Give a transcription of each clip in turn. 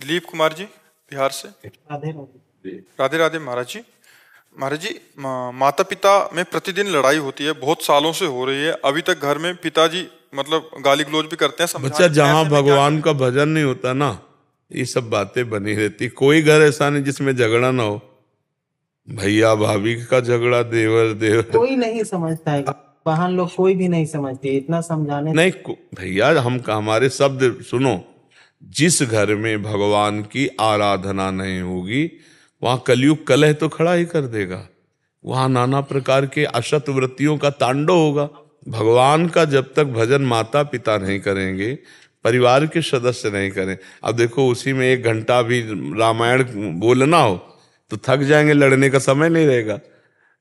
दिलीप कुमार जी बिहार से। राधे राधे। राधे राधे महाराज जी। महाराज जी, माता पिता में प्रतिदिन लड़ाई होती है, बहुत सालों से हो रही है, अभी तक घर में पिताजी मतलब गाली गलौज भी करते हैं, बच्चा समझाते हैं, जहाँ ऐसे में क्या भगवान करें? का भजन नहीं होता ना, ये सब बातें बनी रहती। कोई घर ऐसा नहीं जिसमें झगड़ा ना हो। भैया भाभी का झगड़ा, देवर देवर, कोई नहीं समझता है, बहन लोग कोई भी नहीं समझती, इतना समझाने नहीं भैया हमारे शब्द सुनो। जिस घर में भगवान की आराधना नहीं होगी वहां कलयुग कलह तो खड़ा ही कर देगा। वहां नाना प्रकार के असत वृत्तियों का तांडव होगा। भगवान का जब तक भजन माता पिता नहीं करेंगे, परिवार के सदस्य नहीं करें। अब देखो उसी में 1 घंटा भी रामायण बोलना हो तो थक जाएंगे, लड़ने का समय नहीं रहेगा।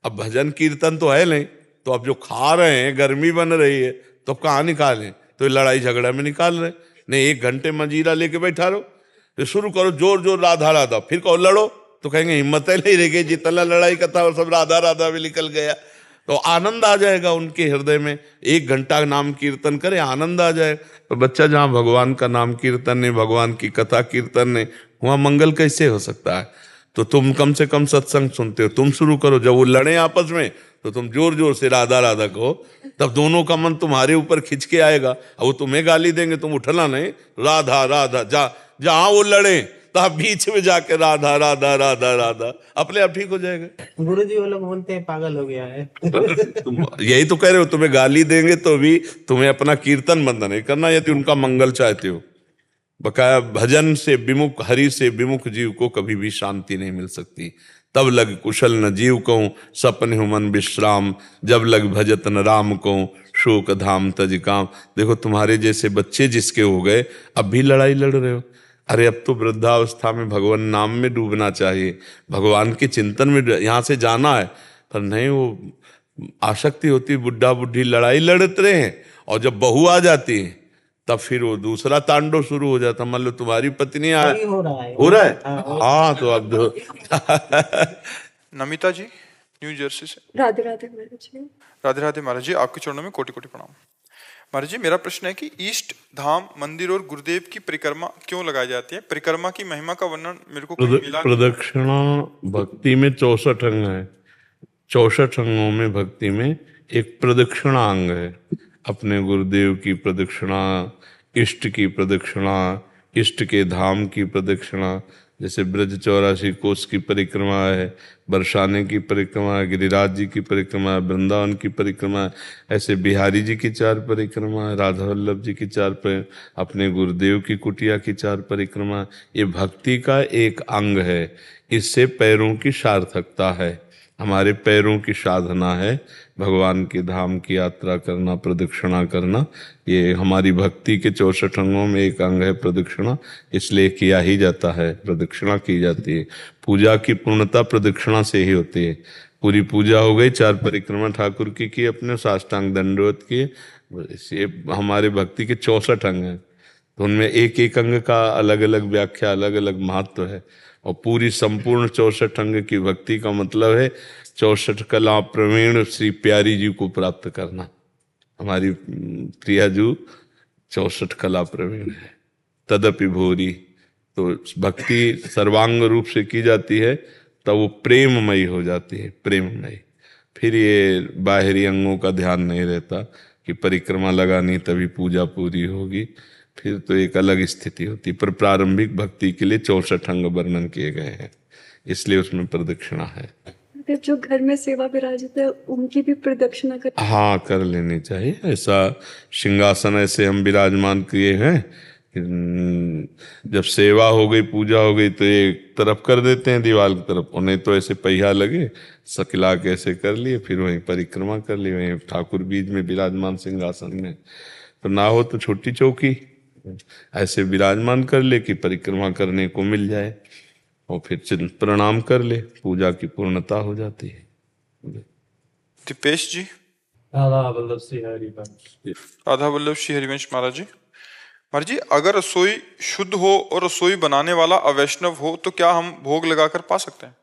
अब भजन कीर्तन तो है नहीं, तो अब जो खा रहे हैं, गर्मी बन रही है, तो कहाँ निकालें? तो ये लड़ाई झगड़ा में निकाल रहे। नहीं, 1 घंटे मंजीरा लेके बैठा रहो, तो शुरू करो जोर जोर राधा राधा, फिर कहो लड़ो, तो कहेंगे हिम्मत नहीं रह गई, जितना लड़ाई का था और सब राधा राधा में निकल गया। तो आनंद आ जाएगा उनके हृदय में। 1 घंटा नाम कीर्तन करे, आनंद आ जाए। तो बच्चा जहाँ भगवान का नाम कीर्तन नहीं, भगवान की कथा कीर्तन नहीं, वहाँ मंगल कैसे हो सकता है? तो तुम कम से कम सत्संग सुनते हो, तुम शुरू करो। जब वो लड़े आपस में तो तुम जोर जोर से राधा राधा कहो, तब दोनों का मन तुम्हारे ऊपर खिंच के आएगा। अब वो तुम्हें गाली देंगे, तुम उठना नहीं, राधा राधा। जहां वो लड़े तब बीच में जाके राधा राधा राधा राधा, अपने आप ठीक हो जाएगा। गुरुजी वो लोग बोलते हैं पागल हो गया है। तुम यही तो कह रहे हो, तुम्हें गाली देंगे तो भी तुम्हें अपना कीर्तन बंद नहीं करना, यदि उनका मंगल चाहते हो। बकाया भजन से विमुख, हरि से विमुख जीव को कभी भी शांति नहीं मिल सकती। तब लग कुशल न जीव को, सपने हो मन विश्राम, जब लग भजत न राम को, शोक धाम तज काम। देखो तुम्हारे जैसे बच्चे जिसके हो गए, अब भी लड़ाई लड़ रहे हो। अरे अब तो वृद्धावस्था में भगवान नाम में डूबना चाहिए, भगवान के चिंतन में यहाँ से जाना है। पर नहीं, वो आसक्ति होती, बुढ़ा बुढ़ी लड़ाई लड़ते रहे हैं, और जब बहू आ जाती है तब फिर वो दूसरा तांडव शुरू हो जाता। मान लो तुम्हारी पत्नी वही हो रहा है। हो रहा है। हाँ, हाँ तो अब नमिता जी न्यू जर्सी से। राधे राधे महाराज जी। राधे राधे महाराज जी, आपके चरणों में कोटि कोटि प्रणाम। महाराज जी, मेरा प्रश्न है कि इष्ट धाम मंदिर और गुरुदेव की परिक्रमा क्यों लगाई जाती है? परिक्रमा की महिमा का वर्णन मेरे को कहीं मिला नहीं। प्रदक्षिणा भक्ति में 64 अंग है। 64 अंगों में भक्ति में एक प्रदक्षिणा अंग है। अपने गुरुदेव की प्रदक्षिणा, इष्ट की प्रदक्षिणा, इष्ट के धाम की प्रदक्षिणा। जैसे ब्रज 84 कोस की परिक्रमा है, बरसाने की परिक्रमा है, गिरिराज जी की परिक्रमा है, वृंदावन की परिक्रमा है, ऐसे बिहारी जी की 4 परिक्रमा है, राधा वल्लभ जी की 4 अपने गुरुदेव की कुटिया की 4 परिक्रमा। ये भक्ति का एक अंग है। इससे पैरों की सार्थकता है, हमारे पैरों की साधना है। भगवान के धाम की यात्रा करना, प्रदक्षिणा करना, ये हमारी भक्ति के 64 अंगों में एक अंग है प्रदक्षिणा। इसलिए किया ही जाता है, प्रदक्षिणा की जाती है। पूजा की पूर्णता प्रदक्षिणा से ही होती है। पूरी पूजा हो गई, 4 परिक्रमा ठाकुर की अपने, साष्टांग दंडवत किए। ये हमारे भक्ति के 64 अंग हैं। तो उनमें एक एक अंग का अलग अलग व्याख्या, अलग अलग महत्व है। और पूरी संपूर्ण 64 अंग की भक्ति का मतलब है 64 कला प्रवीण श्री प्यारी जी को प्राप्त करना। हमारी प्रियाजू 64 कला प्रवीण है। तदपि भोरी, तो भक्ति सर्वांग रूप से की जाती है, तब वो प्रेममयी हो जाती है, प्रेममयी। फिर ये बाहरी अंगों का ध्यान नहीं रहता कि परिक्रमा लगानी तभी पूजा पूरी होगी, फिर तो एक अलग स्थिति होती। पर प्रारंभिक भक्ति के लिए 64 अंग वर्णन किए गए हैं, इसलिए उसमें प्रदक्षिणा है। जो घर में सेवा विराजित है उनकी भी प्रदक्षिणा कर। हाँ, कर लेनी चाहिए। ऐसा सिंहासन ऐसे हम विराजमान किए हैं, जब सेवा हो गई, पूजा हो गई, तो एक तरफ कर देते हैं दीवार की तरफ, उन्हें तो ऐसे पहिया लगे सकला के ऐसे कर लिए, फिर वहीं परिक्रमा कर ली, वहीं ठाकुर बीज में विराजमान सिंहासन में। तो ना हो तो छोटी चौकी ऐसे विराजमान कर ले कि परिक्रमा करने को मिल जाए, और फिर प्रणाम कर ले, पूजा की पूर्णता हो जाती है। दीपेश जी। राधा वल्लभ श्री हरिवंश। राधा वल्लभ श्री हरिवंश महाराज जी। महाराज जी, अगर रसोई शुद्ध हो और रसोई बनाने वाला अवैष्णव हो तो क्या हम भोग लगाकर पा सकते हैं?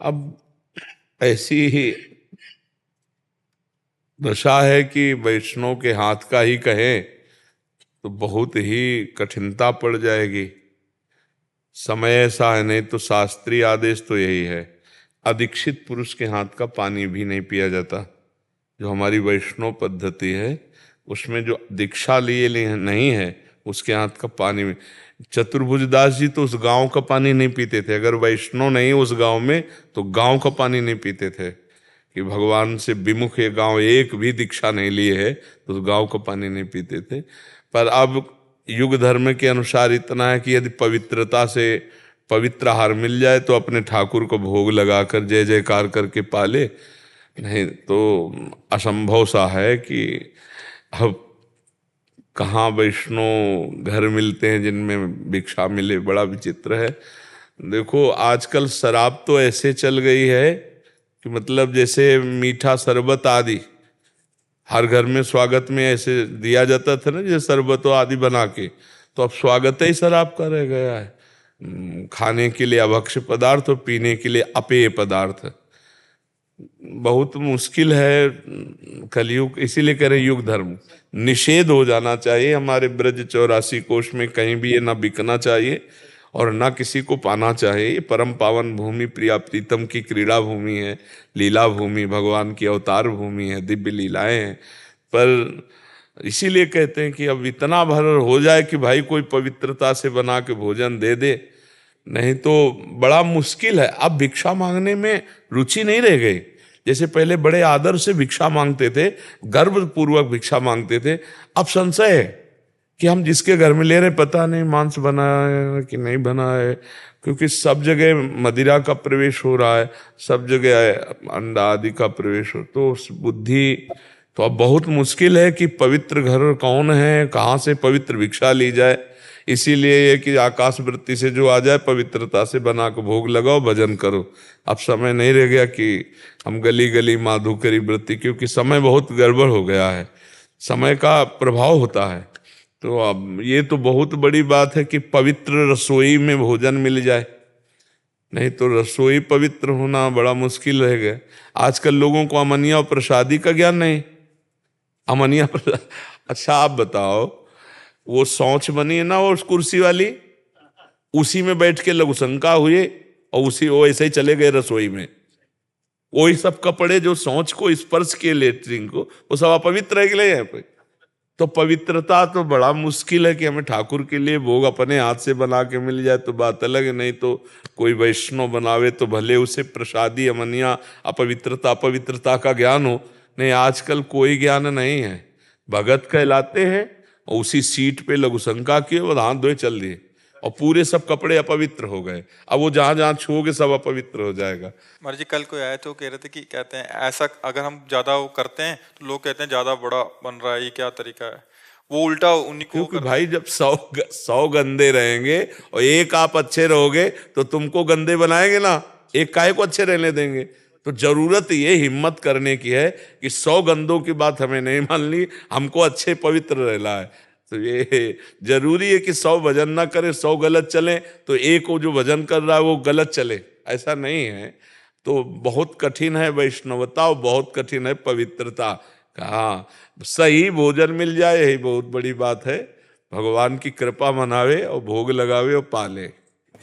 अब ऐसी ही दशा है कि वैष्णव के हाथ का ही कहें तो बहुत ही कठिनता पड़ जाएगी। समय ऐसा है, नहीं तो शास्त्रीय आदेश तो यही है, अदीक्षित पुरुष के हाथ का पानी भी नहीं पिया जाता। जो हमारी वैष्णव पद्धति है उसमें जो दीक्षा लिए नहीं है उसके हाथ का पानी। चतुर्भुज दास जी तो उस गांव का पानी नहीं पीते थे, अगर वैष्णव नहीं उस गांव में तो गांव का पानी नहीं पीते थे, कि भगवान से विमुख ये गांव एक भी दीक्षा नहीं लिए है तो उस गांव का पानी नहीं पीते थे। पर अब युग धर्म के अनुसार इतना है कि यदि पवित्रता से पवित्र आहार मिल जाए तो अपने ठाकुर को भोग लगाकर जय जयकार करके पाले, नहीं तो असंभव सा है कि अब कहाँ वैष्णव घर मिलते हैं जिनमें भिक्षा मिले, बड़ा विचित्र है। देखो आजकल शराब तो ऐसे चल गई है कि मतलब जैसे मीठा शरबत आदि हर घर में स्वागत में ऐसे दिया जाता था ना, जैसे शरबत आदि बना के, तो अब स्वागत ही शराब का रह गया है। खाने के लिए अभक्ष्य पदार्थ और पीने के लिए अपेय पदार्थ। बहुत मुश्किल है कलयुग, इसीलिए कह रहे युग धर्म निषेध हो जाना चाहिए। हमारे ब्रज 84 कोश में कहीं भी ये ना बिकना चाहिए और ना किसी को पाना चाहिए। ये परम पावन भूमि प्रिया प्रीतम की क्रीड़ा भूमि है, लीला भूमि, भगवान की अवतार भूमि है, दिव्य लीलाएं हैं। पर इसीलिए कहते हैं कि अब इतना भर हो जाए कि भाई कोई पवित्रता से बना के भोजन दे दे, नहीं तो बड़ा मुश्किल है। अब भिक्षा मांगने में रुचि नहीं रह गई। जैसे पहले बड़े आदर से भिक्षा मांगते थे, गर्व पूर्वक भिक्षा मांगते थे, अब संशय है कि हम जिसके घर में ले रहे पता नहीं मांस बना है कि नहीं बना है, क्योंकि सब जगह मदिरा का प्रवेश हो रहा है, सब जगह अंडा आदि का प्रवेश हो, तो बुद्धि तो अब बहुत मुश्किल है कि पवित्र घर कौन है, कहाँ से पवित्र भिक्षा ली जाए। इसीलिए ये कि आकाश वृत्ति से जो आ जाए पवित्रता से बना के भोग लगाओ, भजन करो। अब समय नहीं रह गया कि हम गली गली माधु करी वृत्ति, क्योंकि समय बहुत गड़बड़ हो गया है, समय का प्रभाव होता है। तो अब ये तो बहुत बड़ी बात है कि पवित्र रसोई में भोजन मिल जाए, नहीं तो रसोई पवित्र होना बड़ा मुश्किल रह गया। आजकल लोगों को अमनिया और प्रसादी का ज्ञान नहीं। अमनिया प्रसाद, अच्छा आप बताओ, वो सौंच बनी है ना उस कुर्सी वाली, उसी में बैठ के लघुशंका हुए और उसी वो ऐसे ही चले गए रसोई में। वही सब कपड़े जो सौंच को स्पर्श किए लेटरिन को, वो सब अपवित्र है कि नहीं है। तो पवित्रता तो बड़ा मुश्किल है कि हमें ठाकुर के लिए भोग अपने हाथ से बना के मिल जाए तो बात अलग है, नहीं तो कोई वैष्णव बनावे तो भले उसे प्रसादी अमनिया अपवित्रता का ज्ञान हो। नहीं, आजकल कोई ज्ञान नहीं है। भगत कहलाते हैं और उसी सीट पे लघुशंका किए और हाथ धोए चल दिए और पूरे सब कपड़े अपवित्र हो गए। अब वो जहां जहां छूओगे सब अपवित्र हो जाएगा। महाराज जी कल कोई आए तो कह रहे थे कि कहते हैं ऐसा अगर हम ज्यादा वो करते हैं तो लोग कहते हैं ज्यादा बड़ा बन रहा है, ये क्या तरीका है। वो उल्टा उन्हीं को, क्योंकि भाई जब 100 गंदे रहेंगे और एक आप अच्छे रहोगे तो तुमको गंदे बनाएंगे ना, एक काहे को अच्छे रहने देंगे। तो जरूरत ये हिम्मत करने की है कि 100 गंदों की बात हमें नहीं माननी, हमको अच्छे पवित्र रहना है। तो ये जरूरी है कि 100 भजन ना करे, 100 गलत चले तो एक को जो भजन कर रहा है वो गलत चले, ऐसा नहीं है। तो बहुत कठिन है वैष्णवता और बहुत कठिन है पवित्रता। कहाँ सही भोजन मिल जाए यही बहुत बड़ी बात है। भगवान की कृपा मनावे और भोग लगावे और पाले।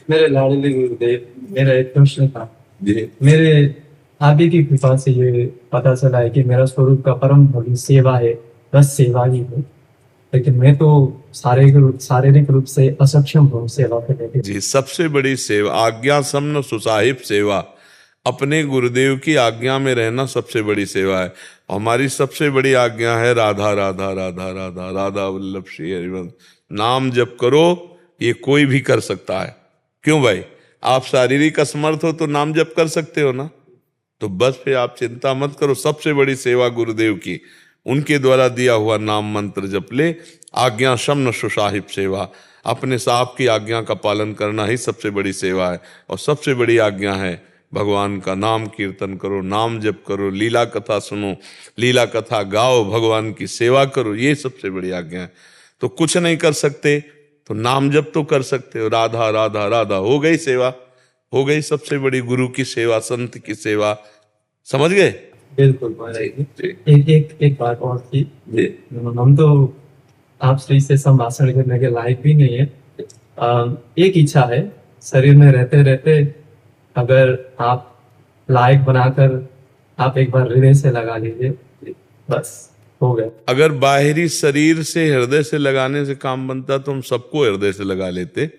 मेरे लाडले गुरुदेव, मेरा एक प्रश्न था जी। मेरे आप ही की कृपा से ये पता चला है कि मेरा स्वरूप का परम भोगी सेवा है, बस सेवा ही है, लेकिन मैं तो शारीरिक रूप से असक्षम हूँ सेवा करने के। जी, सबसे बड़ी सेवा आज्ञा समन सुसाहिब सेवा, अपने गुरुदेव की आज्ञा में रहना सबसे बड़ी सेवा है। हमारी सबसे बड़ी आज्ञा है राधा राधा राधा राधा राधा वल्लभ श्री हरिवंश। नाम जप करो, ये कोई भी कर सकता है। क्यों भाई, आप शारीरिक असमर्थ हो तो नाम जप कर सकते हो ना, तो बस फिर आप चिंता मत करो। सबसे बड़ी सेवा गुरुदेव की, उनके द्वारा दिया हुआ नाम मंत्र जप ले। आज्ञा शमन सुसाहिब सेवा, अपने साहब की आज्ञा का पालन करना ही सबसे बड़ी सेवा है। और सबसे बड़ी आज्ञा है भगवान का नाम कीर्तन करो, नाम जप करो, लीला कथा सुनो, लीला कथा गाओ, भगवान की सेवा करो, ये सबसे बड़ी आज्ञा है। तो कुछ नहीं कर सकते तो नाम जप तो कर सकते हो, राधा राधा राधा, हो गई सेवा, हो गई सबसे बड़ी गुरु की सेवा, संत की सेवा। समझ गए? बिल्कुल महाराज जी। एक बात और थी, हम तो आप श्री से संभाषण करने के लायक भी नहीं है। एक इच्छा है, शरीर में रहते रहते अगर आप लायक बनाकर आप एक बार हृदय से लगा लीजिए, बस हो गया। अगर बाहरी शरीर से हृदय से लगाने से काम बनता तो हम सबको हृदय से लगा लेते।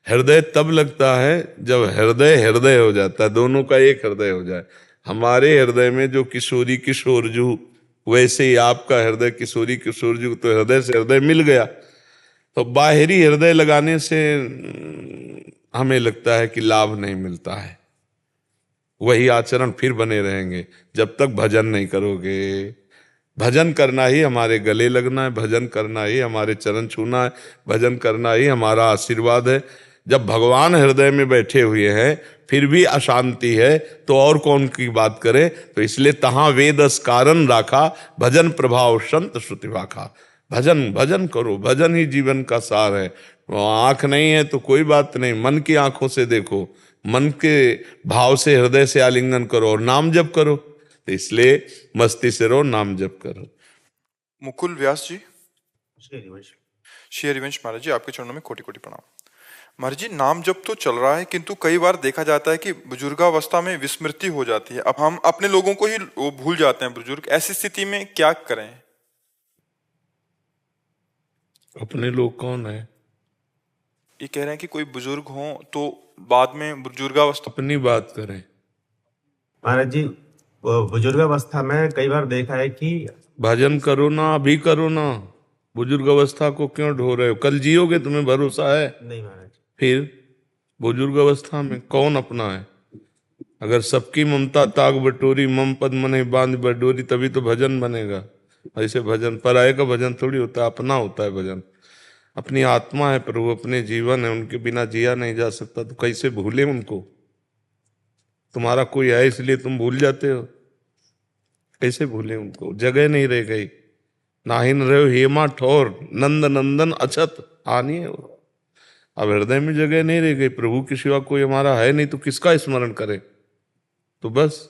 हृदय तब लगता है जब हृदय हृदय हो जाता है, दोनों का एक हृदय हो जाए। हमारे हृदय में जो किशोरी किशोरजू, वैसे ही आपका हृदय किशोरी किशोरजू, तो हृदय से हृदय मिल गया। तो बाहरी हृदय लगाने से हमें लगता है कि लाभ नहीं मिलता है, वही आचरण फिर बने रहेंगे जब तक भजन नहीं करोगे। भजन करना ही हमारे गले लगना है, भजन करना ही हमारे चरण छूना है, भजन करना ही हमारा आशीर्वाद है। जब भगवान हृदय में बैठे हुए हैं फिर भी अशांति है तो और कौन की बात करे। तो इसलिए तहां वेदस कारण राखा, भजन प्रभाव संत श्रुति वाखा। भजन भजन करो, भजन ही जीवन का सार है। आंख नहीं है तो कोई बात नहीं, मन की आंखों से देखो, मन के भाव से हृदय से आलिंगन करो और नाम जप करो। तो इसलिए मस्ती से रहो, नाम जप करो। मुकुल व्यास जी। श्री हरिवंश महाराज जी, आपके चरणों में कोटि कोटि प्रणाम। महाराज जी, नाम जप तो चल रहा है किंतु कई बार देखा जाता है कि बुजुर्गावस्था में विस्मृति हो जाती है। अब हम अपने लोगों को ही वो भूल जाते हैं बुजुर्ग। ऐसी स्थिति में क्या करें? अपने लोग कौन है? ये कह रहे हैं कि कोई बुजुर्ग हो तो बाद में बुजुर्गावस्था। अपनी बात करें महाराज जी। बुजुर्गावस्था में कई बार देखा है कि भजन करो ना, अभी करो ना। बुजुर्ग अवस्था को क्यों ढो रहे हो? कल जियोगे, तुम्हें भरोसा है? नहीं महाराज। फिर बुजुर्ग अवस्था में कौन अपना है? अगर सबकी ममता ताग बटोरी, मम पद मने बांध बटोरी, तभी तो भजन बनेगा। ऐसे भजन पराये का भजन थोड़ी होता है, अपना होता है भजन। अपनी आत्मा है प्रभु, अपने जीवन है, उनके बिना जिया नहीं जा सकता। तो कैसे भूले उनको? तुम्हारा कोई है इसलिए तुम भूल जाते हो, कैसे भूले उनको? जगह नहीं रह गई। नाहिन रहो हेमा ठोर, नंद नंदन अछत आनी है। अब हृदय में जगह नहीं रह गई, प्रभु के सिवा कोई हमारा है नहीं, तो किसका स्मरण करे? तो बस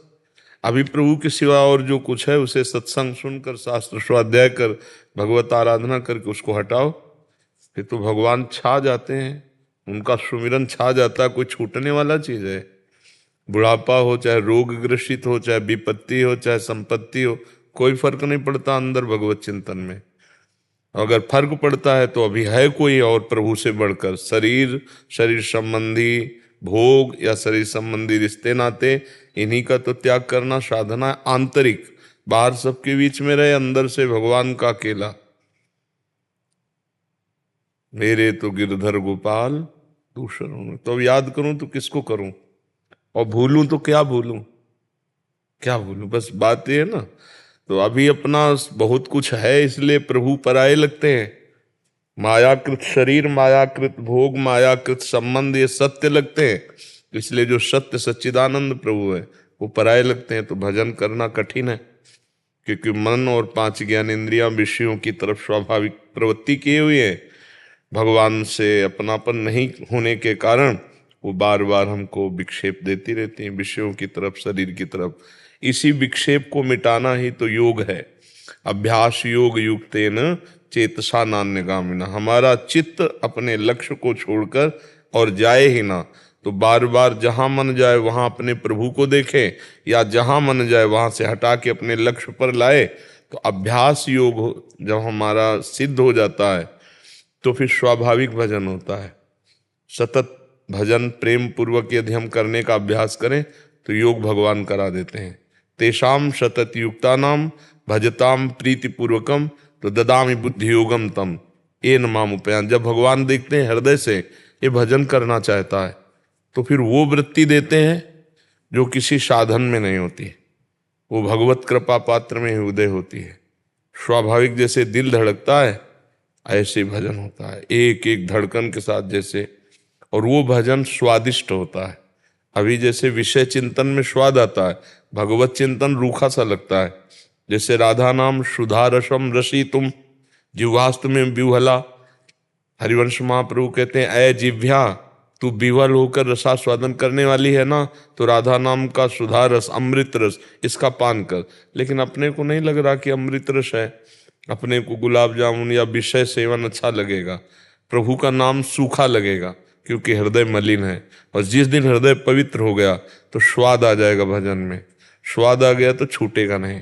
अभी प्रभु के सिवा और जो कुछ है उसे सत्संग सुनकर, शास्त्र स्वाध्याय कर, भगवत आराधना करके उसको हटाओ, फिर तो भगवान छा जाते हैं, उनका सुमिरन छा जाता है। कोई छूटने वाला चीज है? बुढ़ापा हो, चाहे रोग ग्रसित हो, चाहे विपत्ति हो, चाहे संपत्ति हो, कोई फर्क नहीं पड़ता अंदर भगवत चिंतन में। अगर फर्क पड़ता है तो अभी है कोई और प्रभु से बढ़कर। शरीर, शरीर संबंधी भोग या शरीर संबंधी रिश्ते नाते, इन्हीं का तो त्याग करना साधना है। आंतरिक, बाहर सबके बीच में रहे, अंदर से भगवान का अकेला। मेरे तो गिरधर गोपाल दूसरों। तो अब याद करूं तो किसको करूं, और भूलूं तो क्या भूलूं, क्या भूलूं? बस बात ये है ना। तो अभी अपना बहुत कुछ है इसलिए प्रभु पराये लगते हैं। मायाकृत शरीर, मायाकृत भोग, मायाकृत संबंध, ये सत्य लगते हैं। इसलिए जो सत्य सच्चिदानंद प्रभु है वो पराये लगते हैं। तो भजन करना कठिन है, क्योंकि मन और 5 ज्ञानेंद्रियां विषयों की तरफ स्वाभाविक प्रवृत्ति किए हुए हैं। भगवान से अपनापन नहीं होने के कारण वो बार बार हमको विक्षेप देती रहती हैं, विषयों की तरफ, शरीर की तरफ। इसी विक्षेप को मिटाना ही तो योग है। अभ्यास योग युक्तेन चेतसा नान्यगामिना। हमारा चित्त अपने लक्ष्य को छोड़कर और जाए ही ना। तो बार बार जहां मन जाए वहां अपने प्रभु को देखे, या जहां मन जाए वहां से हटा के अपने लक्ष्य पर लाए। तो अभ्यास योग जब हमारा सिद्ध हो जाता है तो फिर स्वाभाविक भजन होता है। सतत भजन प्रेम पूर्वक यदि हम करने का अभ्यास करें तो योग भगवान करा देते हैं। तेषाम सतत युक्ता नाम भजताम प्रीति पूर्वकम तो ददामि बुद्धि योगम तम ये नमाम उपयान। जब भगवान देखते हैं हृदय से ये भजन करना चाहता है तो फिर वो वृत्ति देते हैं जो किसी साधन में नहीं होती, वो भगवत कृपा पात्र में ही उदय होती है। स्वाभाविक जैसे दिल धड़कता है ऐसे भजन होता है, एक एक धड़कन के साथ जैसे। और वो भजन स्वादिष्ट होता है। अभी जैसे विषय चिंतन में स्वाद आता है, भगवत चिंतन रूखा सा लगता है। जैसे राधा नाम सुधा रसम रसी तुम जिह्वास्त में विह्वला। हरिवंश महाप्रभु कहते हैं, ऐ जिह्वा तू विह्वल होकर रसास्वादन करने वाली है ना, तो राधा नाम का सुधा रस, अमृत रस, इसका पान कर। लेकिन अपने को नहीं लग रहा कि अमृत रस है, अपने को गुलाब जामुन या विषय सेवन अच्छा लगेगा, प्रभु का नाम सूखा लगेगा। क्योंकि हृदय मलिन है। और जिस दिन हृदय पवित्र हो गया तो स्वाद आ जाएगा भजन में, स्वाद आ गया तो छूटेगा नहीं,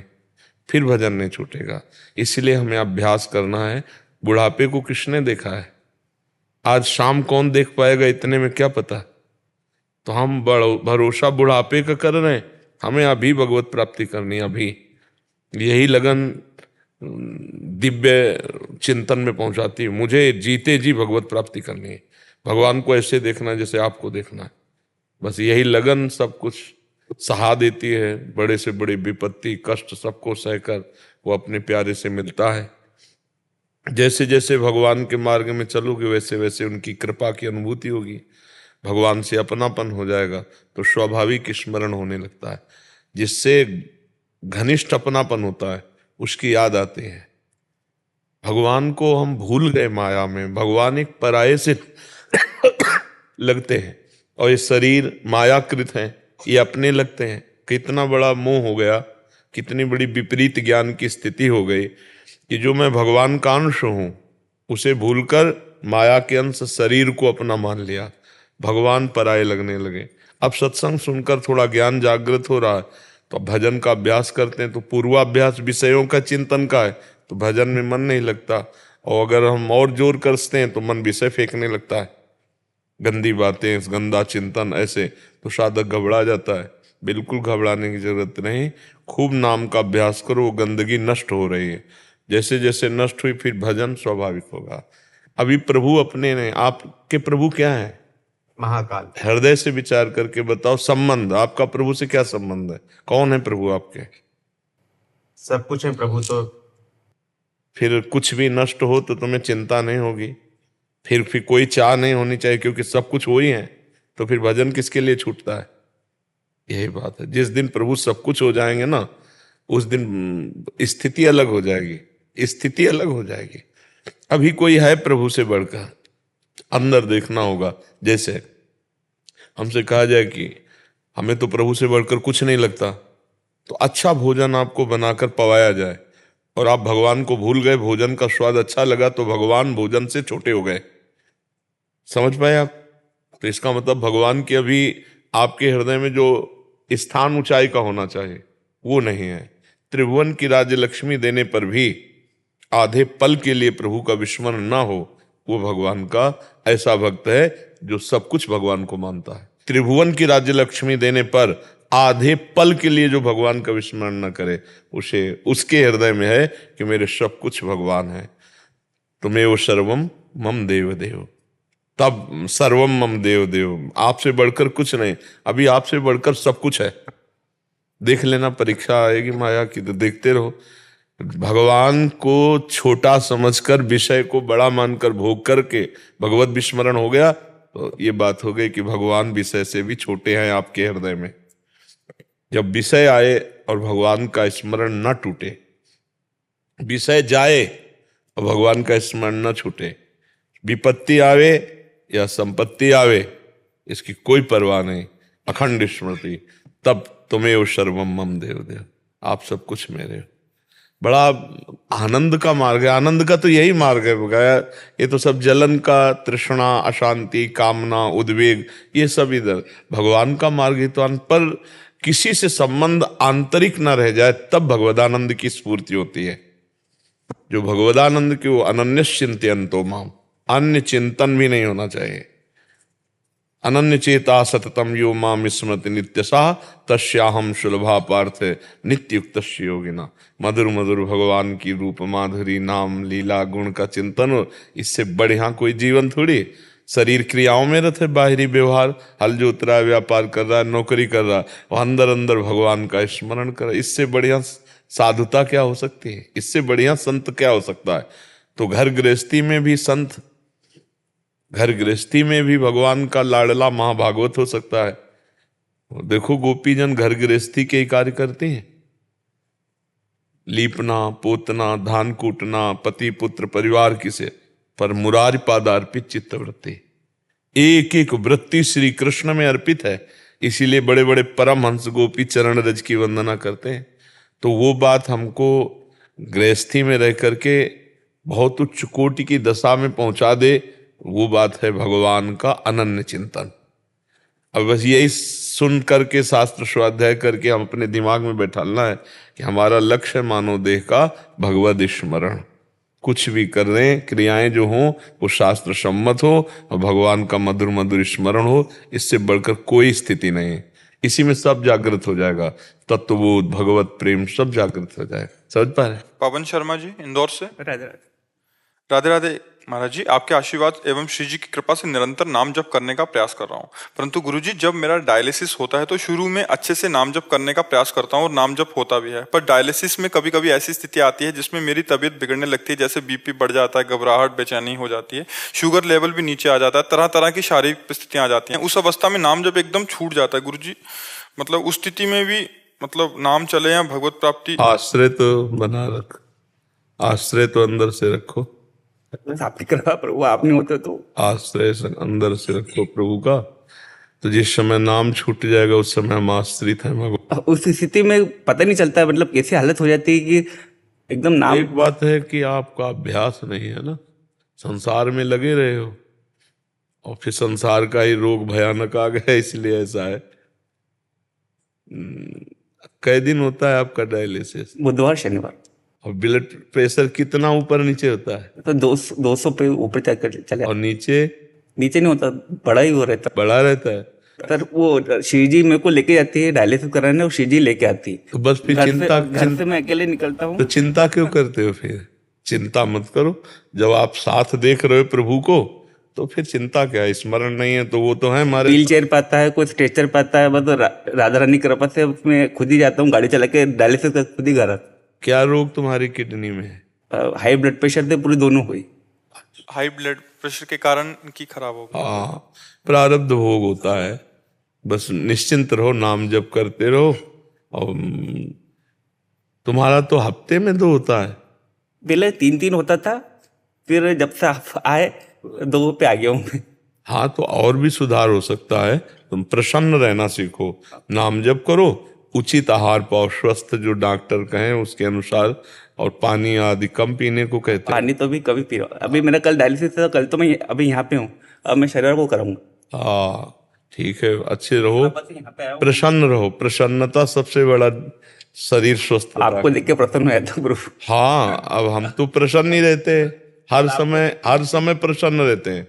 फिर भजन नहीं छूटेगा। इसलिए हमें अभ्यास करना है। बुढ़ापे को किसने देखा है? आज शाम कौन देख पाएगा, इतने में क्या पता। तो हम भरोसा बुढ़ापे का कर रहे हैं। हमें अभी भगवत प्राप्ति करनी है, अभी यही लगन दिव्य चिंतन में पहुंचाती है। मुझे जीते जी भगवत प्राप्ति करनी है, भगवान को ऐसे देखना है जैसे आपको देखना है। बस यही लगन सब कुछ सहा देती है। बड़े से बड़ी विपत्ति कष्ट सबको सहकर वो अपने प्यारे से मिलता है। जैसे जैसे भगवान के मार्ग में चलोगे वैसे वैसे उनकी कृपा की अनुभूति होगी, भगवान से अपनापन हो जाएगा, तो स्वाभाविक स्मरण होने लगता है। जिससे घनिष्ठ अपनापन होता है उसकी याद आती है। भगवान को हम भूल गए माया में, भगवान एक पराये से लगते हैं और ये शरीर मायाकृत है, ये अपने लगते हैं। कितना बड़ा मोह हो गया, कितनी बड़ी विपरीत ज्ञान की स्थिति हो गई कि जो मैं भगवान का अंश हूं उसे भूलकर माया के अंश शरीर को अपना मान लिया, भगवान पराये लगने लगे। अब सत्संग सुनकर थोड़ा ज्ञान जागृत हो रहा है तो भजन का अभ्यास करते हैं, तो पूर्वाभ्यास विषयों का चिंतन का है तो भजन में मन नहीं लगता। और अगर हम और जोर करते हैं तो मन विषय फेंकने लगता है, गंदी बातें, गंदा चिंतन, ऐसे तो साधक घबरा जाता है। बिल्कुल घबराने की जरूरत नहीं, खूब नाम का अभ्यास करो, वो गंदगी नष्ट हो रही है। जैसे जैसे नष्ट हुई फिर भजन स्वाभाविक होगा। अभी प्रभु अपने ने, आपके प्रभु क्या है? महाकाल। हृदय से विचार करके बताओ, संबंध आपका प्रभु से क्या संबंध है? कौन है प्रभु आपके? सब कुछ है प्रभु। तो फिर कुछ भी नष्ट हो तो तुम्हें चिंता नहीं होगी, फिर कोई चाह नहीं होनी चाहिए, क्योंकि सब कुछ वही है। तो फिर भजन किसके लिए छूटता है? यही बात है। जिस दिन प्रभु सब कुछ हो जाएंगे ना, उस दिन स्थिति अलग हो जाएगी, स्थिति अलग हो जाएगी। अभी कोई है प्रभु से बढ़कर, अंदर देखना होगा। जैसे हमसे कहा जाए कि हमें तो प्रभु से बढ़कर कुछ नहीं लगता, तो अच्छा भोजन आपको बनाकर पवाया जाए और आप भगवान को भूल गए, भोजन का स्वाद अच्छा लगा तो भगवान भोजन से छोटे हो गए। समझ पाए आप? तो इसका मतलब भगवान की अभी आपके हृदय में जो स्थान ऊंचाई का होना चाहिए वो नहीं है। त्रिभुवन की राज्य लक्ष्मी देने पर भी आधे पल के लिए प्रभु का विस्मरण ना हो, वो भगवान का ऐसा भक्त है जो सब कुछ भगवान को मानता है। त्रिभुवन की राज्य लक्ष्मी देने पर आधे पल के लिए जो भगवान का विस्मरण न करे, उसे उसके हृदय में है कि मेरे सब कुछ भगवान है। तुम्हें सर्वम मम देव देव, तब सर्वम मम देव देव, आपसे बढ़कर कुछ नहीं। अभी आपसे बढ़कर सब कुछ है। देख लेना, परीक्षा आएगी माया की तो देखते रहो। भगवान को छोटा समझकर, विषय को बड़ा मानकर भोग करके भगवत विस्मरण हो गया तो ये बात हो गई कि भगवान विषय से भी छोटे हैं आपके हृदय में। जब विषय आए और भगवान का स्मरण न टूटे, विषय जाए और भगवान का स्मरण न छूटे, विपत्ति आवे या संपत्ति आवे, इसकी कोई परवाह नहीं, अखंड स्मृति, तब तुम्हें सर्वम मम देव देव, आप सब कुछ मेरे हो। बड़ा आनंद का मार्ग है। आनंद का तो यही मार्ग है बगाया। ये तो सब जलन का, तृष्णा, अशांति, कामना, उद्वेग, ये सब इधर। भगवान का मार्ग ही तो पर किसी से संबंध आंतरिक ना रह जाए तब भगवदानंद की स्फूर्ति होती है। जो भगवदानंद की वो अनन्य चिंतयन्तो माम, अन्य चिंतन भी नहीं होना चाहिए। अनन्य चेता सततम यो माम स्मृति नित्यसा तस्याहम सुलभा पार्थ नित्युक्त योगिना। मधुर मधुर भगवान की रूप माधुरी, नाम लीला गुण का चिंतन हो, इससे बढ़िया कोई जीवन थोड़ी। शरीर क्रियाओं में रहते, बाहरी व्यवहार, हल जोत रहा है, व्यापार कर रहा है, नौकरी कर रहा है, वो अंदर अंदर भगवान का स्मरण कर, इससे बढ़िया साधुता क्या हो सकती है? इससे बढ़िया संत क्या हो सकता है? तो घर गृहस्थी में भी संत, घर गृहस्थी में भी भगवान का लाडला महाभागवत हो सकता है। देखो गोपीजन घर गृहस्थी के ही कार्य करते हैं, लीपना पोतना, धान कूटना, पति पुत्र परिवार किसे, पर मुरारी पादार्पित चित्तवृत्ति, एक एक वृत्ति श्री कृष्ण में अर्पित है। इसीलिए बड़े बड़े परमहंस गोपी चरण रज की वंदना करते हैं। तो वो बात हमको गृहस्थी में रह करके बहुत उच्च कोटि की दशा में पहुंचा दे, वो बात है भगवान का अनन्य चिंतन। अब बस यही सुन करके शास्त्र स्वाध्याय करके हम अपने दिमाग में बैठालना है कि हमारा लक्ष्य है मानव देह का भगवद स्मरण। कुछ भी कर रहे हैं, क्रियाएं जो हों वो शास्त्र सम्मत हो और भगवान का मधुर मधुर स्मरण हो, इससे बढ़कर कोई स्थिति नहीं है। इसी में सब जागृत हो जाएगा, तत्वबोध, भगवत प्रेम सब जागृत हो जाएगा। समझ पा रहे? पवन शर्मा जी इंदौर से। राधे राधे। राधे राधे महाराज जी, आपके आशीर्वाद एवं श्री जी की कृपा से निरंतर नाम जप करने का प्रयास कर रहा हूँ, परंतु गुरुजी जब मेरा डायलिसिस होता है तो शुरू में अच्छे से नाम जप करने का प्रयास करता हूँ और नाम जप होता भी है, पर डायलिसिस में कभी कभी ऐसी स्थिति आती है जिसमें मेरी तबीयत बिगड़ने लगती है, जैसे बीपी बढ़ जाता है, घबराहट, बेचैनी हो जाती है, शुगर लेवल भी नीचे आ जाता है, तरह तरह की शारीरिक स्थितियां आ जाती हैं। उस अवस्था में नाम जप एकदम छूट जाता है गुरुजी, मतलब उस स्थिति में भी मतलब नाम चले या भगवत प्राप्ति। आश्रय तो बना रख, आश्रय तो अंदर से रखो, बस आपकी कृपा प्रभु, आप नहीं होते तो। आश्रय से अंदर से रखो प्रभु का, तो जिस समय नाम छूट जाएगा उस समय हम आश्रित हैं भगवान। उस स्थिति में पता नहीं चलता है, मतलब कैसी हालत हो जाती है कि एकदम नाम। एक बात है कि आपका अभ्यास नहीं है ना, संसार में लगे रहे हो और फिर संसार का ही रोग भयानक आ गया, इसलिए ऐसा है। कई दिन होता है आपका डायलिसिस? बुधवार शनिवार। और ब्लड प्रेशर कितना ऊपर नीचे होता है? तो 200 पे ऊपर चले। और नीचे? नीचे नहीं होता, बड़ा ही हो रहता। बड़ा रहता है। सर वो श्री जी मेरे को लेके जाती है डायलिसिस कराने, और श्री जी लेके आती है, तो बस फिर चिंता, घर से मैं अकेले निकलता हूँ। तो चिंता क्यों करते हो? फिर चिंता मत करो, जब आप साथ देख रहे हो प्रभु को तो फिर चिंता क्या है? स्मरण नहीं है तो वो तो है हमारे। व्हील चेयर पाता है, कोई स्ट्रेचर पाता है, बस राधा रानी की कृपा से उसमें खुद ही जाता हूँ, गाड़ी चला के डायलिसिस का खुद ही घर। क्या रोग तुम्हारी किडनी में है? हाई ब्लड प्रेशर थे, पूरी दोनों हुई। हाई ब्लड प्रेशर के कारण की खराब हो गई। हाँ, प्रारब्ध भोग होता है, बस निश्चिंत रहो, नाम जप करते रहो। और तुम्हारा तो हफ्ते में 2 होता है। पहले 3 होता था, फिर जब से आप आए 2 पे आ गया हूँ मैं। हाँ, तो और भी सुधार हो सकता है। तुम प्रसन्न रहना सीखो, नाम जप करो, उचित आहार पाओ, स्वस्थ जो डॉक्टर कहें उसके अनुसार, और पानी आदि कम पीने को कहते हैं। पानी तो भी कभी पी रहा हूँ। अभी मेरा कल डायलिसिस था, कल तो मैं अभी यहाँ पे हूँ, अब मैं शरीर को कराऊंगा। हाँ ठीक है, अच्छे रहो, बस यहाँ पे आया हूँ। प्रसन्न रहो। प्रसन्नता सबसे बड़ा शरीर स्वस्थ होता है। आपको देख के प्रसन्न हुआ था गुरु। हाँ, अब हम तो प्रसन्न ही रहते हैं, हर समय प्रसन्न रहते हैं।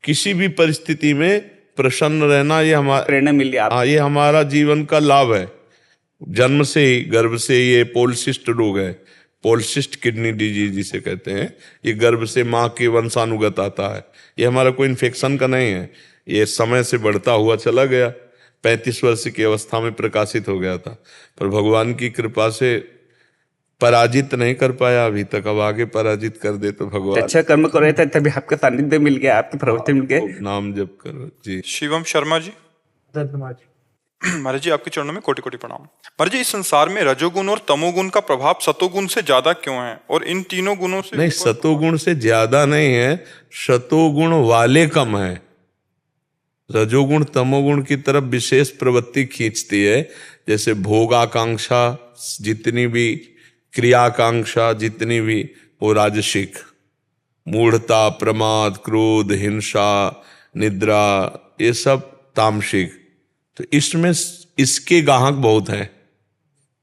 किसी भी परिस्थिति में प्रसन्न रहना ये हमारा प्रेरणा मिली आप। हाँ, ये हमारा जीवन का लाभ है। जन्म से ही, गर्भ से ये पोलसिस्ट रोग है, पोलसिस्ट किडनी डिजीज जिसे कहते हैं, ये गर्भ से माँ के वंशानुगत आता है। ये हमारा कोई इन्फेक्शन का नहीं है, ये समय से बढ़ता हुआ चला गया। 35 वर्ष की अवस्था में प्रकाशित हो गया था, पर भगवान की कृपा से पराजित नहीं कर पाया अभी तक। अब आगे पराजित कर दे तो भगवान। अच्छा कर्म कर रहे थे, तभी आपका सानिध्य मिल गया, आपके प्रवचन मिल गए। नाम जप करो जी। शिवम शर्मा जी। महाराज जी आपके चरणों में कोटि कोटि प्रणाम। महाराज जी, इस संसार में रजोगुण और तमोगुण का प्रभाव सतोगुण से ज्यादा क्यों है, और इन तीनों गुणों से? नहीं, सतोगुण से ज्यादा नहीं है, सतोगुण वाले कम है। रजोगुण तमोगुण की तरफ विशेष प्रवृत्ति खींचती है। जैसे भोगाकांक्षा जितनी भी, क्रियाकांक्षा जितनी भी, वो राजसिक। मूढ़ता, प्रमाद, क्रोध, हिंसा, निद्रा, ये सब तामसिक। तो इसमें इसके गाहक बहुत हैं।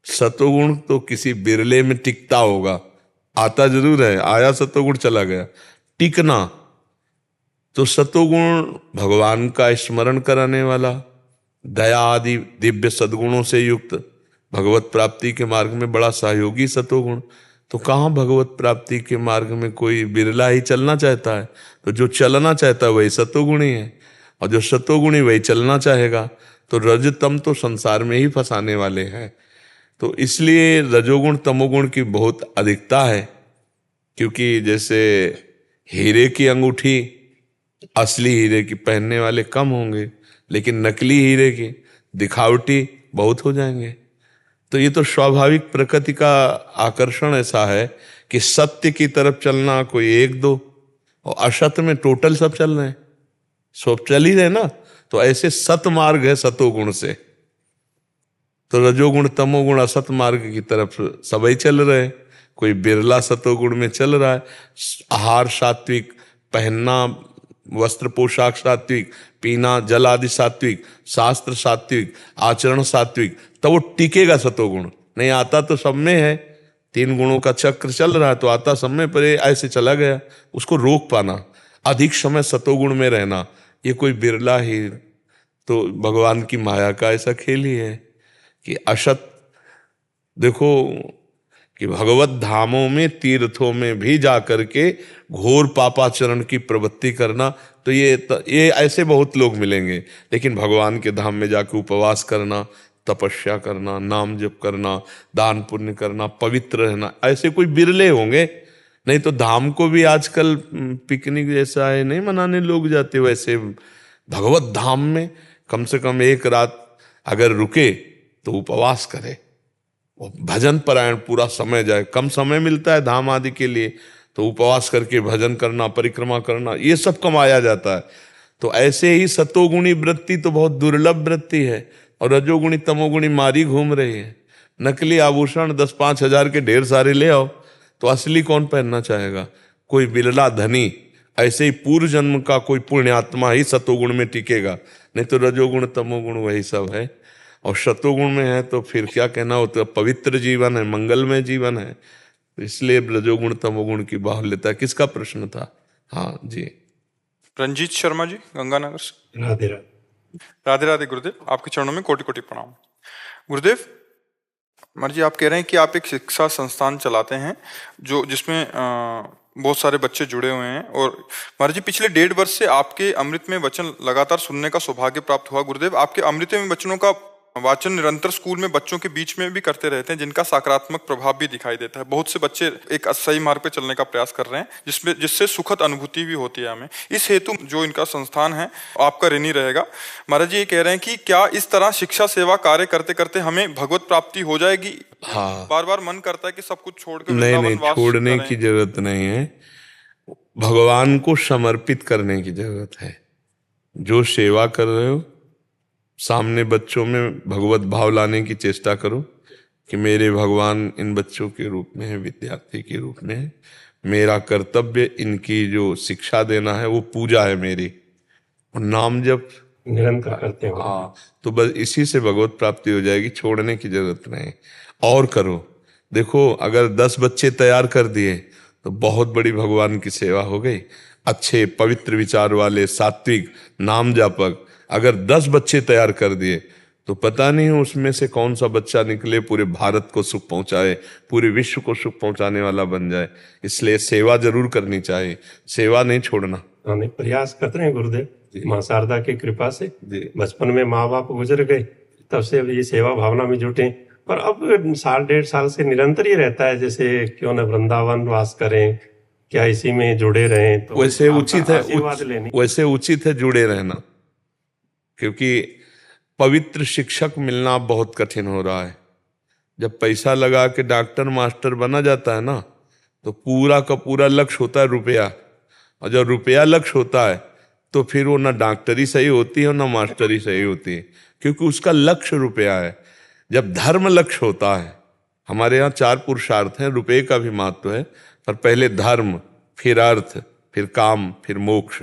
सतोगुण तो किसी बिरले में टिकता होगा, आता जरूर है, आया सतोगुण चला गया। टिकना तो सतोगुण भगवान का स्मरण कराने वाला, दया आदि दिव्य सद्गुणों से युक्त, भगवत प्राप्ति के मार्ग में बड़ा सहयोगी सतोगुण। तो कहाँ भगवत प्राप्ति के मार्ग में कोई बिरला ही चलना चाहता है? तो जो चलना चाहता है वही सतोगुणी है, और जो सतोगुणी वही चलना चाहेगा। तो रजतम तो संसार में ही फंसाने वाले हैं। तो इसलिए रजोगुण तमोगुण की बहुत अधिकता है। क्योंकि जैसे हीरे की अंगूठी असली हीरे की पहनने वाले कम होंगे, लेकिन नकली हीरे की दिखावटी बहुत हो जाएंगे। तो ये तो स्वाभाविक प्रकृति का आकर्षण ऐसा है कि सत्य की तरफ चलना कोई 1-2, और असत्य में टोटल सब चल रहे हैं, सब चल ही रहे ना। तो ऐसे सत मार्ग है सतोगुण से। तो रजोगुण तमोगुण असत मार्ग की तरफ सभी चल रहे हैं, कोई बिरला सतोगुण में चल रहा है। आहार सात्विक, पहनना वस्त्र पोशाक सात्विक, पीना जल आदि सात्विक, शास्त्र सात्विक, आचरण सात्विक, तब वो टिकेगा सतोगुण। नहीं आता तो सब में है, 3 गुणों का चक्र चल रहा है तो आता सब में, पर ऐसे चला गया, उसको रोक पाना, अधिक समय सतोगुण में रहना, ये कोई बिरला ही। तो भगवान की माया का ऐसा खेल ही है कि असत, देखो कि भगवत धामों में तीर्थों में भी जा करके घोर पापाचरण की प्रवृत्ति करना, तो ये ऐसे बहुत लोग मिलेंगे। लेकिन भगवान के धाम में जाकर उपवास करना, तपस्या करना, नाम जप करना, दान पुण्य करना, पवित्र रहना, ऐसे कोई बिरले होंगे। नहीं तो धाम को भी आजकल पिकनिक जैसा है, नहीं मनाने लोग जाते। वैसे भगवत धाम में कम से कम एक रात अगर रुके तो उपवास करे, भजन परायण पूरा समय जाए। कम समय मिलता है धाम आदि के लिए, तो उपवास करके भजन करना, परिक्रमा करना, ये सब कमाया जाता है। तो ऐसे ही सतोगुणी वृत्ति तो बहुत दुर्लभ वृत्ति है, और रजोगुणी तमोगुणी मारी घूम रही है। नकली आभूषण 10-5 हजार के ढेर सारे ले आओ, तो असली कौन पहनना चाहेगा? कोई बिरला धनी। ऐसे ही पूर्व जन्म का कोई पुण्यात्मा ही सतोगुण में टिकेगा, नहीं तो रजोगुण तमोगुण वही सब है। और शतोगुण में है तो फिर क्या कहना हो, तो पवित्र जीवन है, मंगलमय जीवन है। तो इसलिए रजोगुण तमोगुण की बाहुल्यता। किसका प्रश्न था? हाँ जी, रंजीत शर्मा जी, गंगानगर से। राधे राधे। राधे राधे गुरुदेव, आपके चरणों में कोटि कोटि प्रणाम। गुरुदेव महाराज जी, आप कह रहे हैं कि आप एक शिक्षा संस्थान चलाते हैं जिसमें बहुत सारे बच्चे जुड़े हुए हैं, और महाराज जी पिछले 1.5 वर्ष से आपके अमृत में वचन लगातार सुनने का सौभाग्य प्राप्त हुआ। गुरुदेव, आपके अमृत में वचनों का वाचन निरंतर स्कूल में बच्चों के बीच में भी करते रहते हैं, जिनका सकारात्मक प्रभाव भी दिखाई देता है। बहुत से बच्चे एक सही मार्ग पे चलने का प्रयास कर रहे हैं, जिससे सुखद अनुभूति भी होती है हमें। इस हेतु जो इनका संस्थान है आपका ऋणी रहेगा। महाराज जी ये कह रहे हैं कि क्या इस तरह शिक्षा सेवा कार्य करते करते हमें भगवत प्राप्ति हो जाएगी? हाँ, बार बार मन करता है कि सब कुछ छोड़ के नहीं, छोड़ने की जरूरत नहीं है, भगवान को समर्पित करने की जरूरत है। जो सेवा कर रहे हो, सामने बच्चों में भगवत भाव लाने की चेष्टा करो कि मेरे भगवान इन बच्चों के रूप में है, विद्यार्थी के रूप में है। मेरा कर्तव्य इनकी जो शिक्षा देना है वो पूजा है मेरी, और नाम जब निरंतर करते हो। हाँ, तो बस इसी से भगवत प्राप्ति हो जाएगी, छोड़ने की जरूरत नहीं। और करो। देखो, अगर 10 बच्चे तैयार कर दिए तो बहुत बड़ी भगवान की सेवा हो गई। अच्छे पवित्र विचार वाले सात्विक नाम जापक अगर 10 बच्चे तैयार कर दिए तो पता नहीं उसमें से कौन सा बच्चा निकले, पूरे भारत को सुख पहुंचाए, पूरे विश्व को सुख पहुंचाने वाला बन जाए। इसलिए सेवा जरूर करनी चाहिए, सेवा नहीं छोड़ना। नहीं, प्रयास करते हैं गुरुदेव। माँ शारदा की कृपा से बचपन में माँ बाप गुजर गए, तब से अब ये सेवा भावना में जुटे। पर अब 1.5 साल से निरंतर ही रहता है, जैसे क्यों न वृंदावन वास करें, क्या इसी में जुड़े रहें। तो वैसे उचित है, वैसे उचित है जुड़े रहना, क्योंकि पवित्र शिक्षक मिलना बहुत कठिन हो रहा है। जब पैसा लगा के डॉक्टर मास्टर बना जाता है ना, तो पूरा का पूरा लक्ष्य होता है रुपया, और जब रुपया लक्ष्य होता है तो फिर वो ना डॉक्टरी सही होती है ना मास्टरी सही होती है, क्योंकि उसका लक्ष्य रुपया है। जब धर्म लक्ष्य होता है, हमारे यहाँ 4 पुरुषार्थ हैं, रुपये का भी महत्व है, पर पहले धर्म, फिर अर्थ, फिर काम, फिर मोक्ष।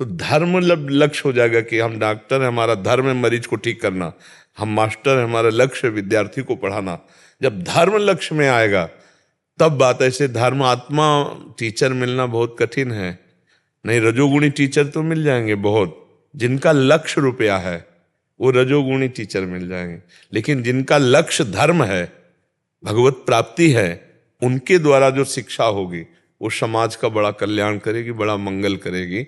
तो धर्म लक्ष्य हो जाएगा कि हम डॉक्टर हैं, हमारा धर्म है मरीज को ठीक करना, हम मास्टर हैं, हमारा लक्ष्य विद्यार्थी को पढ़ाना। जब धर्म लक्ष्य में आएगा तब बात। ऐसे धर्म आत्मा टीचर मिलना बहुत कठिन है। नहीं, रजोगुणी टीचर तो मिल जाएंगे बहुत, जिनका लक्ष्य रुपया है वो रजोगुणी टीचर मिल जाएंगे, लेकिन जिनका लक्ष्य धर्म है, भगवत प्राप्ति है, उनके द्वारा जो शिक्षा होगी वो समाज का बड़ा कल्याण करेगी, बड़ा मंगल करेगी।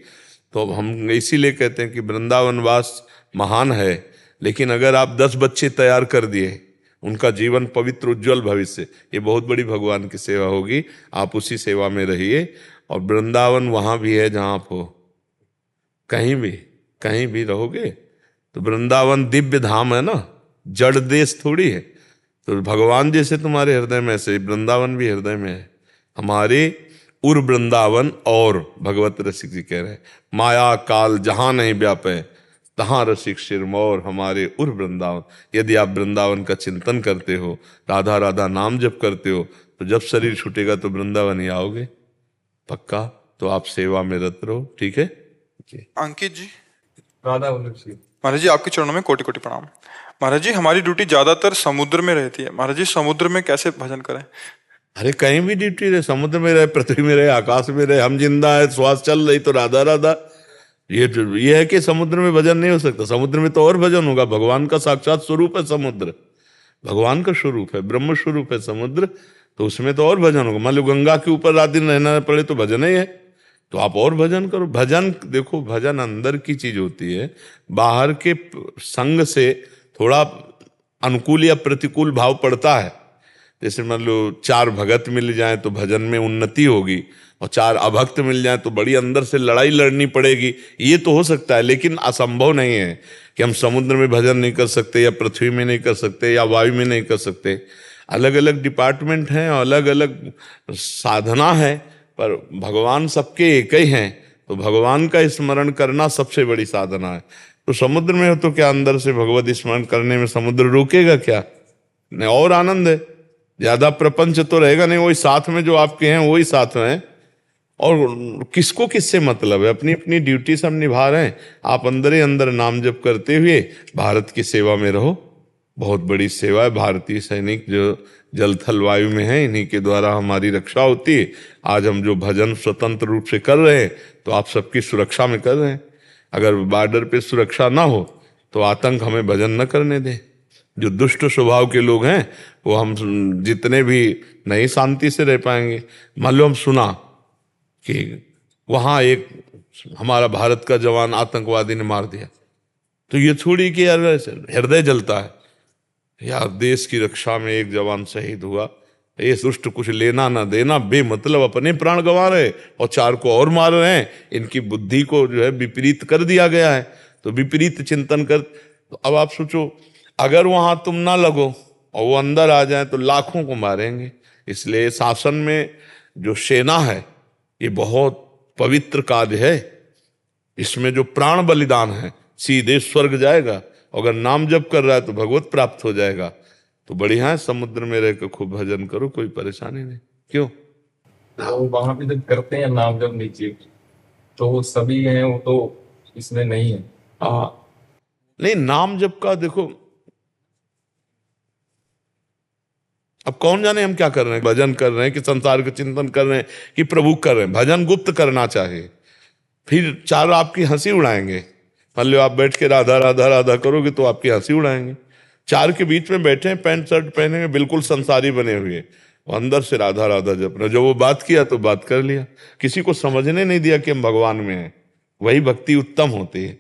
तो अब हम इसीलिए कहते हैं कि वृंदावन वास महान है, लेकिन अगर आप 10 बच्चे तैयार कर दिए, उनका जीवन पवित्र उज्जवल भविष्य, ये बहुत बड़ी भगवान की सेवा होगी। आप उसी सेवा में रहिए। और वृंदावन वहां भी है जहां आप हो, कहीं भी रहोगे तो वृंदावन दिव्य धाम है ना, जड़ देश थोड़ी है। तो भगवान जैसे तुम्हारे हृदय में, ऐसे वृंदावन भी हृदय में है हमारे। उर वृंदावन, और भगवत रसिक जी कह रहे हैं, माया काल जहां नहीं व्यापे तहां रसिक सिरमौर हमारे उर वृंदावन। यदि आप वृंदावन का चिंतन करते हो, राधा राधा नाम जप करते हो, तो जब शरीर छूटेगा तो वृंदावन ही आओगे पक्का। तो आप सेवा में रत रहो, ठीक है। अंकित जी। राधा वल्लभ जी। महाराज जी आपके चरणों में कोटि कोटि प्रणाम। महाराज जी हमारी ड्यूटी ज्यादातर समुद्र में रहती है, महाराज जी समुद्र में कैसे भजन करें? अरे कहीं भी ड्यूटी रहे, समुद्र में रहे, पृथ्वी में रहे, आकाश में रहे, हम जिंदा है, श्वास चल रही तो राधा राधा। ये है कि समुद्र में भजन नहीं हो सकता। समुद्र में तो और भजन होगा, भगवान का साक्षात स्वरूप है समुद्र, भगवान का स्वरूप है, ब्रह्म स्वरूप है समुद्र, तो उसमें तो और भजन होगा। मान लो गंगा के ऊपर रात दिन रहना पड़े तो भजन ही है, तो आप और भजन करो। भजन देखो, भजन अंदर की चीज होती है, बाहर के संग से थोड़ा अनुकूल या प्रतिकूल भाव पड़ता है। जैसे मान लो 4 भगत मिल जाए तो भजन में उन्नति होगी, और 4 अभक्त मिल जाए तो बड़ी अंदर से लड़ाई लड़नी पड़ेगी। ये तो हो सकता है, लेकिन असंभव नहीं है कि हम समुद्र में भजन नहीं कर सकते, या पृथ्वी में नहीं कर सकते, या वायु में नहीं कर सकते। अलग अलग डिपार्टमेंट हैं, अलग अलग साधना है, पर भगवान सबके एक ही हैं। तो भगवान का स्मरण करना सबसे बड़ी साधना है। तो समुद्र में हो तो क्या अंदर से भगवत स्मरण करने में समुद्र रोकेगा क्या? नहीं, और आनंद है, ज्यादा प्रपंच तो रहेगा नहीं। वही साथ में जो आपके हैं वही साथ में है, और किसको किससे मतलब है, अपनी अपनी ड्यूटी सब निभा रहे हैं। आप अंदर ही अंदर नाम जप करते हुए भारत की सेवा में रहो। बहुत बड़ी सेवा है। भारतीय सैनिक जो जल थल वायु में है, इन्हीं के द्वारा हमारी रक्षा होती है। आज हम जो भजन स्वतंत्र रूप से कर रहे हैं तो आप सबकी सुरक्षा में कर रहे हैं। अगर बॉर्डर पे सुरक्षा ना हो तो आतंक हमें भजन न करने दें। जो दुष्ट स्वभाव के लोग हैं वो हम जितने भी नहीं शांति से रह पाएंगे। मान लो हम सुना कि वहां एक हमारा भारत का जवान आतंकवादी ने मार दिया, तो ये थोड़ी कि यार हृदय जलता है, यार देश की रक्षा में एक जवान शहीद हुआ, ये दुष्ट कुछ लेना ना देना, बेमतलब अपने प्राण गंवा रहे और 4 को और मार रहे हैं। इनकी बुद्धि को जो है विपरीत कर दिया गया है, तो विपरीत चिंतन कर। तो अब आप सोचो, अगर वहां तुम ना लगो और वो अंदर आ जाए तो लाखों को मारेंगे। इसलिए शासन में जो सेना है ये बहुत पवित्र कार्य है। इसमें जो प्राण बलिदान है सीधे स्वर्ग जाएगा, अगर नाम जप कर रहा है तो भगवत प्राप्त हो जाएगा। तो बढ़िया है, समुद्र में रहकर खूब भजन करो, कोई परेशानी नहीं। क्यों? वो वहां पे जब करते हैं नाम जप नीचे, तो वो सभी हैं, वो तो इसमें नहीं है। नहीं, नाम जप का देखो, अब कौन जाने हम क्या कर रहे हैं, भजन कर रहे हैं कि संसार का चिंतन कर रहे हैं कि प्रभु कर रहे हैं। भजन गुप्त करना चाहिए, फिर 4 आपकी हंसी उड़ाएंगे। मान लो आप बैठ के राधा राधा राधा करोगे तो आपकी हंसी उड़ाएंगे। 4 के बीच में बैठे हैं, पैंट शर्ट पहने हुए, बिल्कुल संसारी बने हुए, वो अंदर से राधा राधा जप रहे। जो वो बात किया तो बात कर लिया, किसी को समझने नहीं दिया कि हम भगवान में हैं। वही भक्ति उत्तम होती है।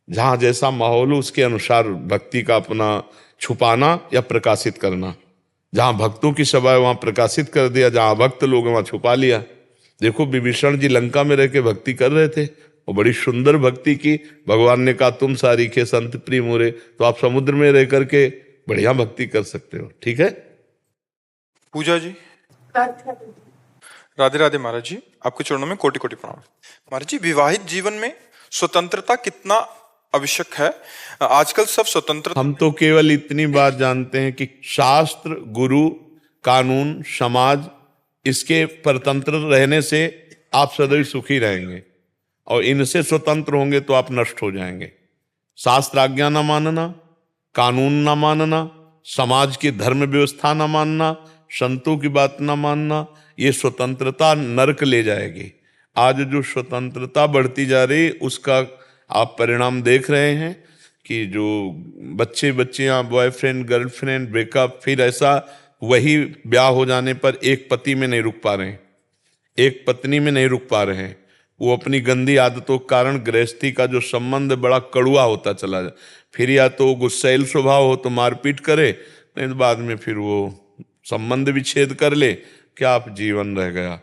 जहां जैसा माहौल हो उसके अनुसार भक्ति का अपना छुपाना या प्रकाशित करना। जहां भक्तों की सभा है वहां प्रकाशित कर दिया, जहां भक्त लोग वहां छुपा लिया। देखो विभीषण जी लंका में रह के भक्ति कर रहे थे, वो बड़ी सुंदर भक्ति की। भगवान ने कहा तुम सारी के संत प्रिय मोरे, तो आप समुद्र में रह करके बढ़िया भक्ति कर सकते हो। ठीक है। पूजा जी। राधे राधे महाराज जी, आपके चरणों में कोटि कोटि प्रणाम। महाराज जी, विवाहित जीवन में स्वतंत्रता कितना आवश्यक है? आजकल सब स्वतंत्र, हम तो केवल इतनी बात जानते हैं कि शास्त्र, गुरु, कानून, समाज, इसके परतंत्र रहने से आप सदैव सुखी रहेंगे, और इनसे स्वतंत्र होंगे तो आप नष्ट हो जाएंगे। शास्त्र आज्ञा न मानना, कानून न मानना, समाज की धर्म व्यवस्था न मानना, संतों की बात न मानना, ये स्वतंत्रता नरक ले जाएगी। आज जो स्वतंत्रता बढ़ती जा रही उसका आप परिणाम देख रहे हैं कि जो बच्चियां, बॉयफ्रेंड गर्लफ्रेंड ब्रेकअप, फिर ऐसा वही ब्याह हो जाने पर एक पति में नहीं रुक पा रहे हैं, एक पत्नी में नहीं रुक पा रहे हैं। वो अपनी गंदी आदतों के कारण गृहस्थी का जो संबंध बड़ा कड़ुआ होता चला जाए। फिर या तो गुस्सैल स्वभाव हो तो मारपीट करे, नहीं तो बाद में फिर वो संबंध विच्छेद कर ले, क्या आप जीवन रह गया।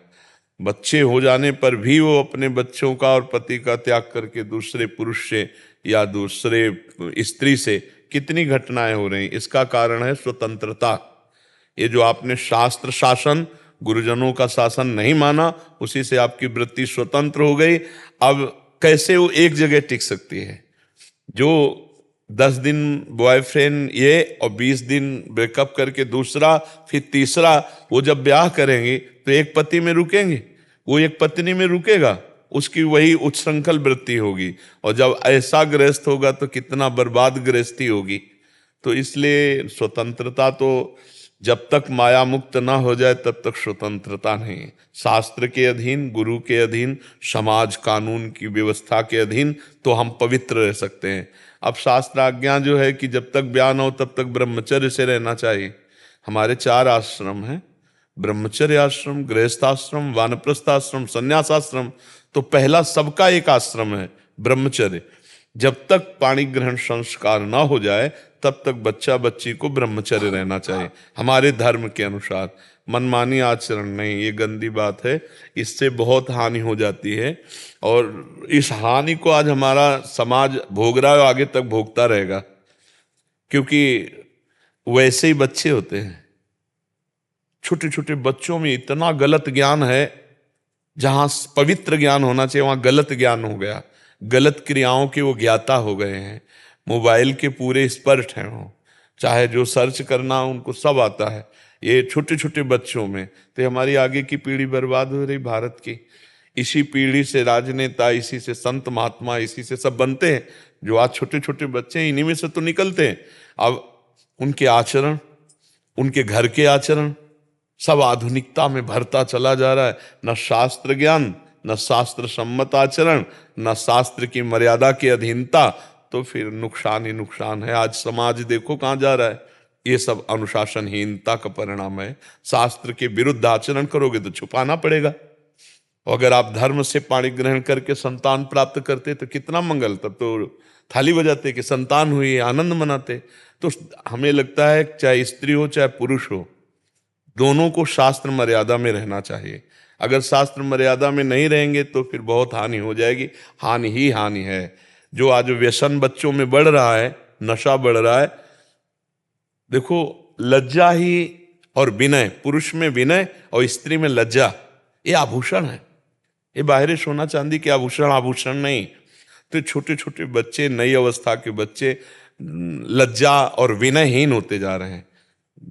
बच्चे हो जाने पर भी वो अपने बच्चों का और पति का त्याग करके दूसरे पुरुष से या दूसरे स्त्री से कितनी घटनाएं हो रही। इसका कारण है स्वतंत्रता। ये जो आपने शास्त्र शासन, गुरुजनों का शासन नहीं माना, उसी से आपकी वृत्ति स्वतंत्र हो गई। अब कैसे वो एक जगह टिक सकती है? जो 10 दिन बॉयफ्रेंड ये और 20 दिन ब्रेकअप करके दूसरा, फिर तीसरा, वो जब ब्याह करेंगे तो एक पति में रुकेंगे, वो एक पत्नी में रुकेगा? उसकी वही उच्छृंखल वृत्ति होगी, और जब ऐसा गृहस्थ होगा तो कितना बर्बाद गृहस्थी होगी। तो इसलिए स्वतंत्रता तो जब तक माया मुक्त ना हो जाए तब तक स्वतंत्रता नहीं। शास्त्र के अधीन, गुरु के अधीन, समाज कानून की व्यवस्था के अधीन तो हम पवित्र रह सकते हैं। अब शास्त्र आज्ञा जो है कि जब तक ब्याह न हो तब तक ब्रह्मचर्य से रहना चाहिए। हमारे 4 आश्रम हैं, ब्रह्मचर्य आश्रम, गृहस्थाश्रम, वानप्रस्थाश्रम, संन्यासाश्रम। तो पहला सबका एक आश्रम है ब्रह्मचर्य। जब तक पाणी ग्रहण संस्कार ना हो जाए तब तक बच्चा बच्ची को ब्रह्मचर्य रहना चाहिए हमारे धर्म के अनुसार। मनमानी आचरण नहीं, ये गंदी बात है, इससे बहुत हानि हो जाती है। और इस हानि को आज हमारा समाज भोग रहा है और आगे तक भोगता रहेगा, क्योंकि वैसे ही बच्चे होते हैं। छोटे छोटे बच्चों में इतना गलत ज्ञान है, जहां पवित्र ज्ञान होना चाहिए वहां गलत ज्ञान हो गया, गलत क्रियाओं के वो ज्ञाता हो गए हैं। मोबाइल के पूरे एक्सपर्ट हैं वो, चाहे जो सर्च करना उनको सब आता है, ये छोटे छोटे बच्चों में। तो हमारी आगे की पीढ़ी बर्बाद हो रही भारत की। इसी पीढ़ी से राजनेता, इसी से संत महात्मा, इसी से सब बनते हैं। जो आज छोटे छोटे बच्चे हैं इन्हीं में से तो निकलते हैं। अब उनके आचरण, उनके घर के आचरण सब आधुनिकता में भरता चला जा रहा है। न शास्त्र ज्ञान, न शास्त्र सम्मत आचरण, न शास्त्र की मर्यादा की अधीनता। तो फिर नुकसान ही नुकसान है। आज समाज देखो कहाँ जा रहा है। ये सब अनुशासनहीनता का परिणाम है। शास्त्र के विरुद्ध आचरण करोगे तो छुपाना पड़ेगा। और अगर आप धर्म से पाणी ग्रहण करके संतान प्राप्त करते तो कितना मंगल, तब तो थाली बजाते कि संतान हुई, आनंद मनाते। तो हमें लगता है चाहे स्त्री हो चाहे पुरुष हो, दोनों को शास्त्र मर्यादा में रहना चाहिए। अगर शास्त्र मर्यादा में नहीं रहेंगे तो फिर बहुत हानि हो जाएगी। हानि ही हानि है। जो आज व्यसन बच्चों में बढ़ रहा है, नशा बढ़ रहा है, देखो लज्जा ही और विनय, पुरुष में विनय और स्त्री में लज्जा, ये आभूषण है। ये बाहरी सोना चांदी के आभूषण, आभूषण नहीं। तो छोटे छोटे बच्चे, नई अवस्था के बच्चे लज्जा और विनयहीन होते जा रहे हैं।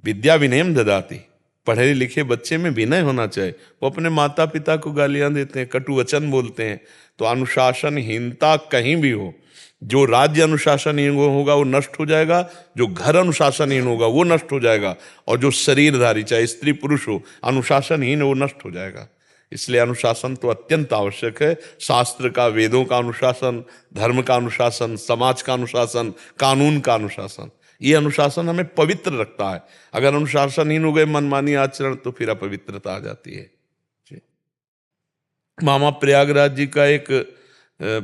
विद्या विनयम ददाति, पढ़े लिखे बच्चे में विनय होना चाहिए। वो अपने माता पिता को गालियां देते हैं, कटु वचन बोलते हैं। तो अनुशासनहीनता कहीं भी हो, जो राज्य अनुशासनहीन होगा वो नष्ट हो जाएगा, जो घर अनुशासनहीन होगा वो नष्ट हो जाएगा, और जो शरीरधारी चाहे स्त्री पुरुष हो अनुशासनहीन है वो नष्ट हो जाएगा। इसलिए अनुशासन तो अत्यंत आवश्यक है। शास्त्र का, वेदों का अनुशासन, धर्म का अनुशासन, समाज का अनुशासन, कानून का अनुशासन, ये अनुशासन हमें पवित्र रखता है। अगर अनुशासनहीन हो गए, मनमानी आचरण, तो फिर अपवित्रता आ जाती है। मामा प्रयागराज जी का एक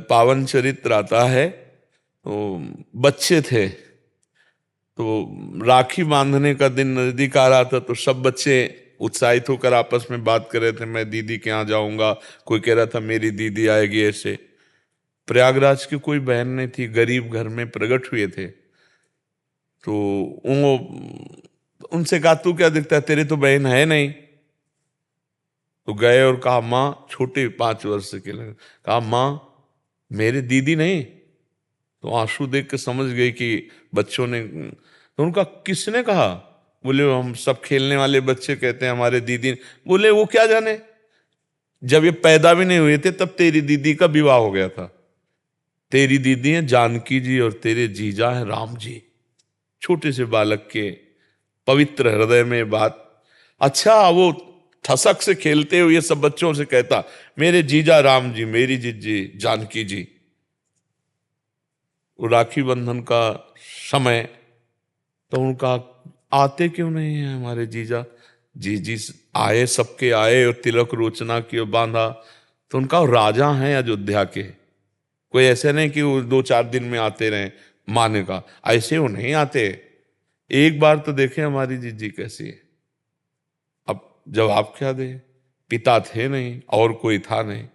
पावन चरित्र आता है। तो बच्चे थे, तो राखी बांधने का दिन नजदीक आ रहा था, तो सब बच्चे उत्साहित होकर आपस में बात कर रहे थे, मैं दीदी के यहाँ जाऊंगा, कोई कह रहा था मेरी दीदी आएगी। ऐसे प्रयागराज की कोई बहन नहीं थी, गरीब घर में प्रकट हुए थे। तो वो उनसे कहा तू क्या दिखता है, तेरी तो बहन है नहीं। तो गए और कहा माँ, छोटे 5 वर्ष के लगे, कहा माँ मेरी दीदी नहीं। तो आंसू देख के समझ गई कि बच्चों ने। तो उनका किसने कहा? बोले हम सब खेलने वाले बच्चे कहते हैं हमारे दीदी। बोले वो क्या जाने, जब ये पैदा भी नहीं हुए थे तब तेरी दीदी का विवाह हो गया था। तेरी दीदी है जानकी जी और तेरे जीजा है राम जी। छोटे से बालक के पवित्र हृदय में बात। अच्छा, वो ठसक से खेलते हुए सब बच्चों से कहता मेरे जीजा राम जी, मेरी जीजी जानकी जी। राखी बंधन का समय, तो उनका आते क्यों नहीं है हमारे जीजा? जीजी आए, सबके आए और तिलक रोचना की और बांधा। तो उनका राजा हैं अयोध्या के, कोई ऐसे नहीं कि वो 2-4 दिन में आते रहे। माने का ऐसे वो नहीं आते। एक बार तो देखे हमारी जीजी कैसी है। अब जवाब क्या दे, पिता थे नहीं और कोई था नहीं।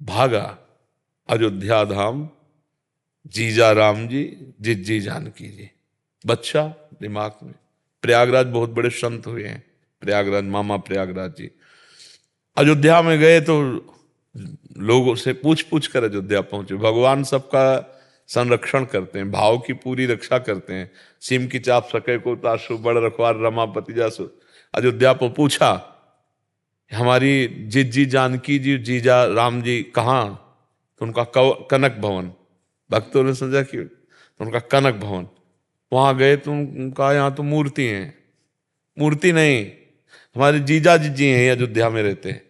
भागा अयोध्या धाम, जीजा राम जी, जिज्जी जानकी जी। बच्चा दिमाग में। प्रयागराज बहुत बड़े संत हुए हैं, प्रयागराज मामा प्रयागराज जी। अयोध्या में गए तो लोगों से पूछ पूछ कर अयोध्या पहुंचे। भगवान सबका संरक्षण करते हैं, भाव की पूरी रक्षा करते हैं। सिम की चाप सके को तासु, बड़ रखवार रमापति जासु। अयोध्या पर पूछा हमारी जिज्जी जानकी जी जीजा राम जी कहाँ, तो उनका कनक भवन, भक्तों ने समझा कि तो उनका कनक भवन, वहां गए तो उनका यहाँ तो मूर्ति है, मूर्ति नहीं, हमारे जीजा जी हैं, अयोध्या में रहते हैं।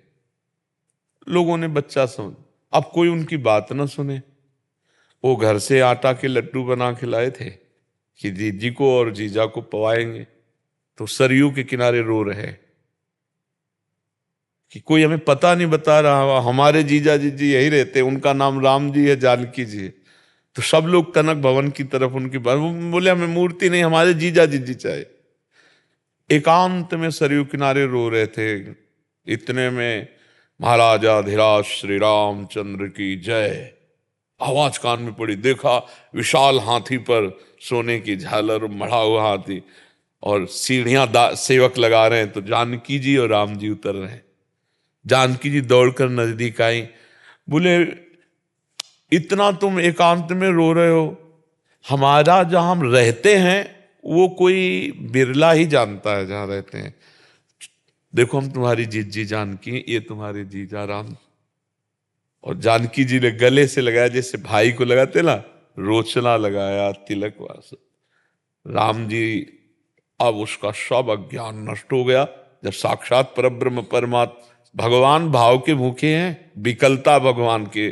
लोगों ने बच्चा समझ, अब कोई उनकी बात ना सुने। वो घर से आटा के लड्डू बना के लाए थे कि जीजी को और जीजा को पवाएंगे, तो सरयू के किनारे रो रहे कि कोई हमें पता नहीं बता रहा, हमारे जीजा जी यही रहते, उनका नाम राम जी है, जानकी जी है। तो सब लोग कनक भवन की तरफ उनकी बात, बोले हमें मूर्ति नहीं, हमारे जीजा जी चाहिए। एकांत में सरयू किनारे रो रहे थे। इतने में महाराजा धीराज श्री रामचंद्र की जय आवाज कान में पड़ी। देखा विशाल हाथी पर सोने की झालर, मढ़ा हुआ हाथी, और सीढ़ियां सेवक लगा रहे हैं, तो जानकी जी और राम जी उतर रहे हैं। जानकी जी दौड़कर नजदीक आई, बोले इतना तुम एकांत में रो रहे हो, हमारा जहां हम रहते हैं वो कोई बिरला ही जानता है जहां रहते हैं। देखो हम तुम्हारी जीजी जानकी, ये तुम्हारे जीजा राम। और जानकी जी ने गले से लगाया जैसे भाई को लगाते ना, रोचना लगाया, तिलक वास। राम जी, अब उसका सब अज्ञान नष्ट हो गया। जब साक्षात परब्रह्म परमात्मा भगवान भाव के भूखे हैं, विकलता भगवान के,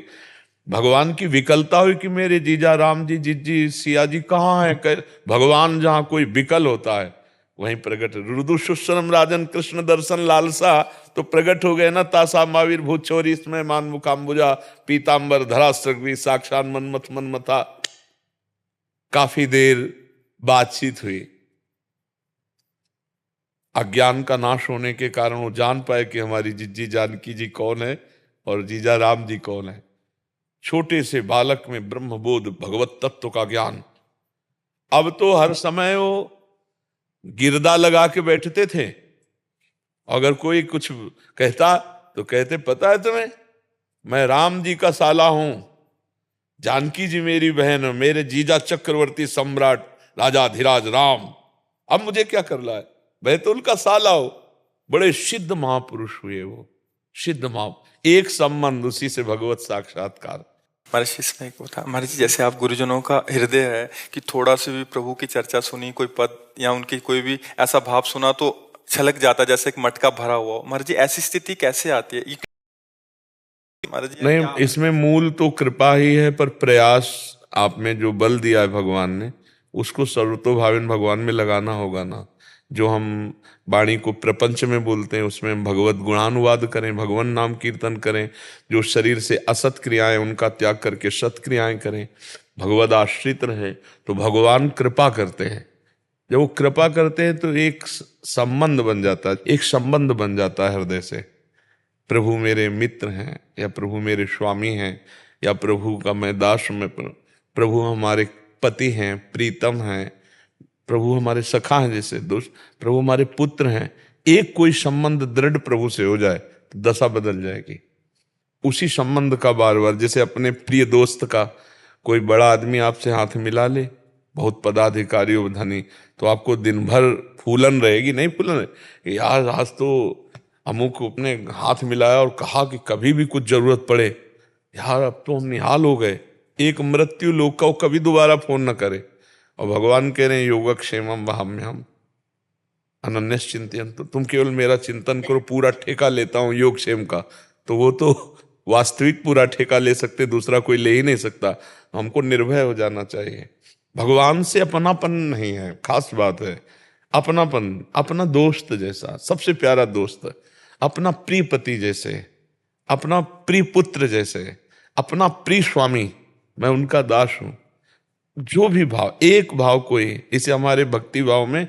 भगवान की विकलता हुई कि मेरे जीजा राम जी, जीजी सिया जी कहाँ है। भगवान जहां कोई विकल होता है वहीं प्रकट। रुदु सुश्रम राजन कृष्ण दर्शन लालसा, तो प्रकट हो गए ना। तासा महावीर भूत चोरी इसमें मान मुकाम्बुजा, पीताम्बर धरा सृग्वी, साक्षात मनमथ मनमथा। काफी देर बातचीत हुई। अज्ञान का नाश होने के कारण वो जान पाए कि हमारी जीजी जानकी जी कौन है और जीजा राम जी कौन है। छोटे से बालक में ब्रह्मबोध, भगवत तत्व का ज्ञान। अब तो हर समय वो गिरदा लगा के बैठते थे। अगर कोई कुछ कहता तो कहते पता है तुम्हें, मैं राम जी का साला हूं, जानकी जी मेरी बहन, मेरे जीजा चक्रवर्ती सम्राट राजा धीराज राम। अब मुझे क्या कर रहा है, मैं तो उनका साला हूं। बड़े सिद्ध महापुरुष हुए वो, सिद्ध महा, एक संबंध, उसी से भगवत साक्षात्कार। महर्षि इसमें एक था महर्षि, जैसे आप गुरुजनों का हृदय है कि थोड़ा सी भी प्रभु की चर्चा सुनी, कोई पद या उनकी कोई भी ऐसा भाव सुना तो छलक जाता, जैसे एक मटका भरा हुआ। महर्षि ऐसी स्थिति कैसे आती है? महर्षि नहीं, इसमें मूल तो कृपा ही है, पर प्रयास आप में जो बल दिया है भगवान ने, उसको सर्वतोभावेन भगवान में लगाना होगा ना। जो हम वाणी को प्रपंच में बोलते हैं उसमें हम भगवत गुणानुवाद करें, भगवान नाम कीर्तन करें। जो शरीर से असत क्रियाएं उनका त्याग करके सत क्रियाएं करें, भगवद आश्रित रहे, तो भगवान कृपा करते हैं। जब वो कृपा करते हैं तो एक संबंध बन जाता है, एक संबंध बन जाता है हृदय से। प्रभु मेरे मित्र हैं, या प्रभु मेरे स्वामी हैं, या प्रभु का मैं दास में, प्रभु हमारे पति हैं, प्रीतम हैं, प्रभु हमारे सखा हैं, जैसे दोस्त, प्रभु हमारे पुत्र हैं। एक कोई संबंध दृढ़ प्रभु से हो जाए तो दशा बदल जाएगी। उसी संबंध का बार बार, जैसे अपने प्रिय दोस्त का कोई बड़ा आदमी आपसे हाथ मिला ले, बहुत पदाधिकारी हो धनी, तो आपको दिन भर फूलन रहेगी, नहीं फूलन रहे यार, आज तो अमुक अपने हाथ मिलाया और कहा कि कभी भी कुछ जरूरत पड़े, यार अब तो हम निहाल हो गए। एक मृत्यु लोक का वो कभी दोबारा फोन न करे। और भगवान कह रहे हैं योगक्षेमम वहाम्यहम अनन्यस चिंतन, तो तुम केवल मेरा चिंतन करो, पूरा ठेका लेता हूं योगक्षेम का। तो वो तो वास्तविक पूरा ठेका ले सकते, दूसरा कोई ले ही नहीं सकता। हमको निर्भय हो जाना चाहिए। भगवान से अपनापन नहीं है, खास बात है अपनापन। अपना दोस्त जैसा, सबसे प्यारा दोस्त, अपना प्रिय पति जैसे, अपना प्रिय पुत्र जैसे, अपना प्रिय स्वामी, मैं उनका दास हूं। जो भी भाव, एक भाव कोई, इसे हमारे भक्ति भाव में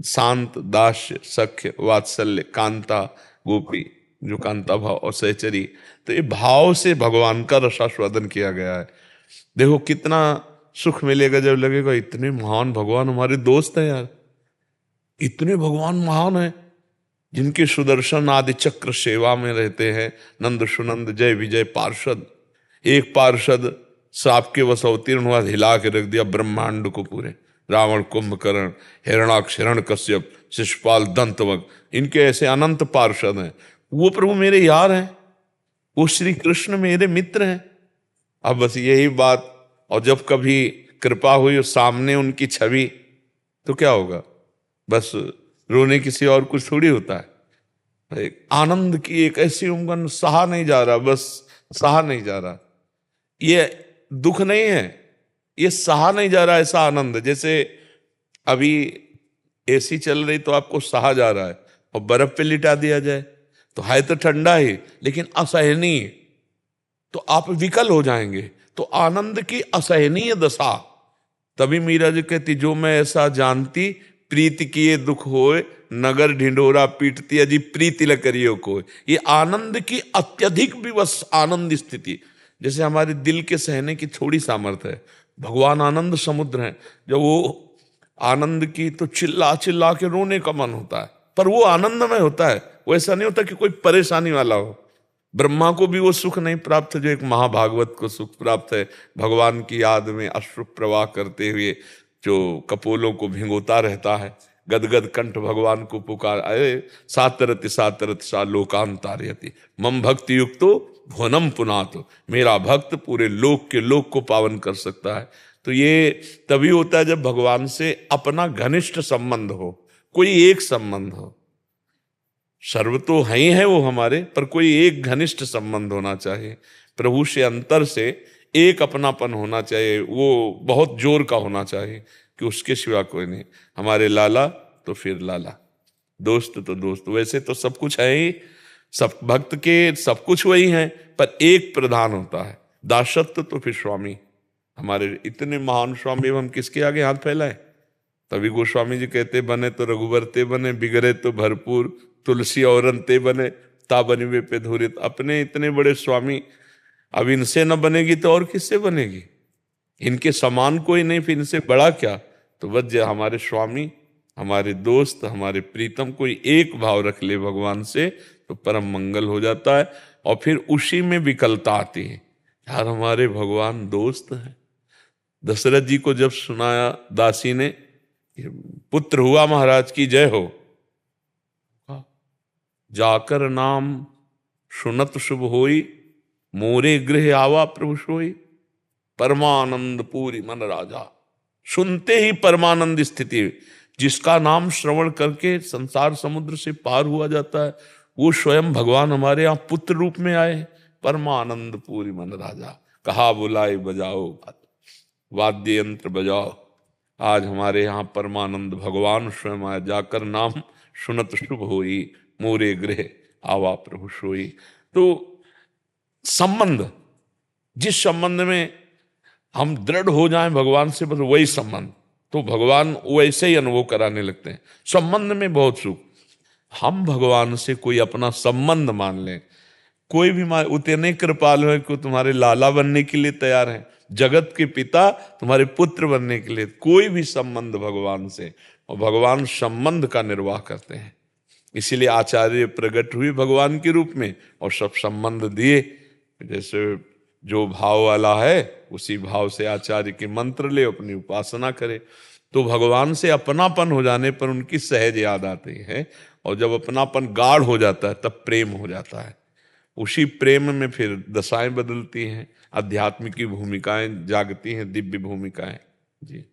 शांत, दास्य, सख्य, वात्सल्य, कांता, गोपी, जो कांता भाव और सहचरी, तो ये भाव से भगवान का रसास्वादन किया गया है। देखो कितना सुख मिलेगा जब लगेगा इतने महान भगवान हमारे दोस्त हैं यार, इतने भगवान महान हैं जिनके सुदर्शन आदि चक्र सेवा में रहते हैं। नंद सुनंद जय विजय पार्षद, एक पार्षद सांप के वश अवतीर्ण हुआ, हिला के रख दिया ब्रह्मांड को पूरे। रावण, कुंभकर्ण, हिरणाक्ष, हिरण्यकश्यप, शिशुपाल, दंतवक, इनके ऐसे अनंत पार्षद हैं। वो प्रभु मेरे यार हैं, वो श्री कृष्ण मेरे मित्र हैं। अब बस यही बात, और जब कभी कृपा हुई और सामने उनकी छवि, तो क्या होगा? बस रोने किसी और कुछ थोड़ी होता है। एक आनंद की एक ऐसी उमंग, सहा नहीं जा रहा, बस सहा नहीं जा रहा। ये दुख नहीं है, ये सहा नहीं जा रहा ऐसा आनंद। जैसे अभी एसी चल रही तो आपको सहा जा रहा है, और बर्फ पे लिटा दिया जाए तो है तो ठंडा ही लेकिन असहनीय, तो आप विकल हो जाएंगे। तो आनंद की असहनीय दशा, तभी मीरा जी कहती जो मैं ऐसा जानती, प्रीति किए दुख होए, नगर ढिंढोरा पीटती अजी प्रीति ल करियो को। ये आनंद की अत्यधिक विवश आनंद स्थिति, जैसे हमारे दिल के सहने की थोड़ी सामर्थ्य है। भगवान आनंद समुद्र हैं, जब वो आनंद की तो चिल्ला चिल्ला के रोने का मन होता है, पर वो आनंदमय होता है। वो ऐसा नहीं होता कि कोई परेशानी वाला हो। ब्रह्मा को भी वो सुख नहीं प्राप्त है जो एक महाभागवत को सुख प्राप्त है, भगवान की याद में अश्रु प्रवाह करते हुए जो कपोलों को भिंगोता रहता है, गदगद कंठ भगवान को पुकार, अरे सातरति सा लोकांतारयति मम भक्ति युक्तो भुवनम पुनातो। मेरा भक्त पूरे लोक के लोक को पावन कर सकता है। तो ये तभी होता है जब भगवान से अपना घनिष्ठ संबंध हो, कोई एक संबंध हो। सर्व तो है ही है वो हमारे, पर कोई एक घनिष्ठ संबंध होना चाहिए। प्रभु से अंतर से एक अपनापन होना चाहिए, वो बहुत जोर का होना चाहिए कि उसके सिवा कोई नहीं। हमारे लाला तो फिर लाला, दोस्त तो दोस्त। वैसे तो सब कुछ है ही, सब भक्त के सब कुछ वही है, पर एक प्रधान होता है दासत्व, तो फिर स्वामी। हमारे इतने महान स्वामी, हम किसके आगे हाथ फैलाए? तभी गोस्वामी जी कहते बने तो रघुवर ते बने, बिगड़े तो भरपूर, तुलसी औरन ते बने, ता बनिवे पे धूरित। अपने इतने बड़े स्वामी, अब इनसे न बनेगी तो और किससे बनेगी? इनके समान कोई नहीं, फिर इनसे बड़ा क्या? तो बस हमारे स्वामी, हमारे दोस्त, हमारे प्रीतम, कोई एक भाव रख ले भगवान से तो परम मंगल हो जाता है। और फिर उसी में विकलता आती है, यार हमारे भगवान दोस्त हैं। दशरथ जी को जब सुनाया दासी ने, पुत्र हुआ महाराज की जय हो, जाकर नाम सुनत शुभ होई, मोरे गृह आवा प्रभु सोई, परमानंद पूरी मन राजा। सुनते ही परमानंद स्थिति, जिसका नाम श्रवण करके संसार समुद्र से पार हुआ जाता है, वो स्वयं भगवान हमारे यहाँ पुत्र रूप में आए। परमानंद पूरी मन राजा, कहा बुलाए बजाओ, वाद्य यंत्र बजाओ। आज हमारे यहाँ परमानंद भगवान स्वयं आए, जाकर नाम सुनत शुभ होई, मोरे गृह आवा प्रभु सोई। तो संबंध, जिस संबंध में हम दृढ़ हो जाएं भगवान से, बस वही संबंध, तो भगवान वैसे ही अनुभव कराने लगते हैं। संबंध में बहुत सुख। हम भगवान से कोई अपना संबंध मान लें, कोई भी उतने कृपाल है कि तुम्हारे लाला बनने के लिए तैयार है, जगत के पिता तुम्हारे पुत्र बनने के लिए, कोई भी संबंध भगवान से, और भगवान संबंध का निर्वाह करते हैं। इसीलिए आचार्य प्रकट हुए भगवान के रूप में और सब संबंध दिए। जैसे जो भाव वाला है उसी भाव से आचार्य के मंत्र ले, अपनी उपासना करे। तो भगवान से अपनापन हो जाने पर उनकी सहज याद आती है, और जब अपनापन गाढ़ हो जाता है तब प्रेम हो जाता है। उसी प्रेम में फिर दशाएं बदलती हैं, अध्यात्म की भूमिकाएं जागती हैं, दिव्य भूमिकाएं। जी।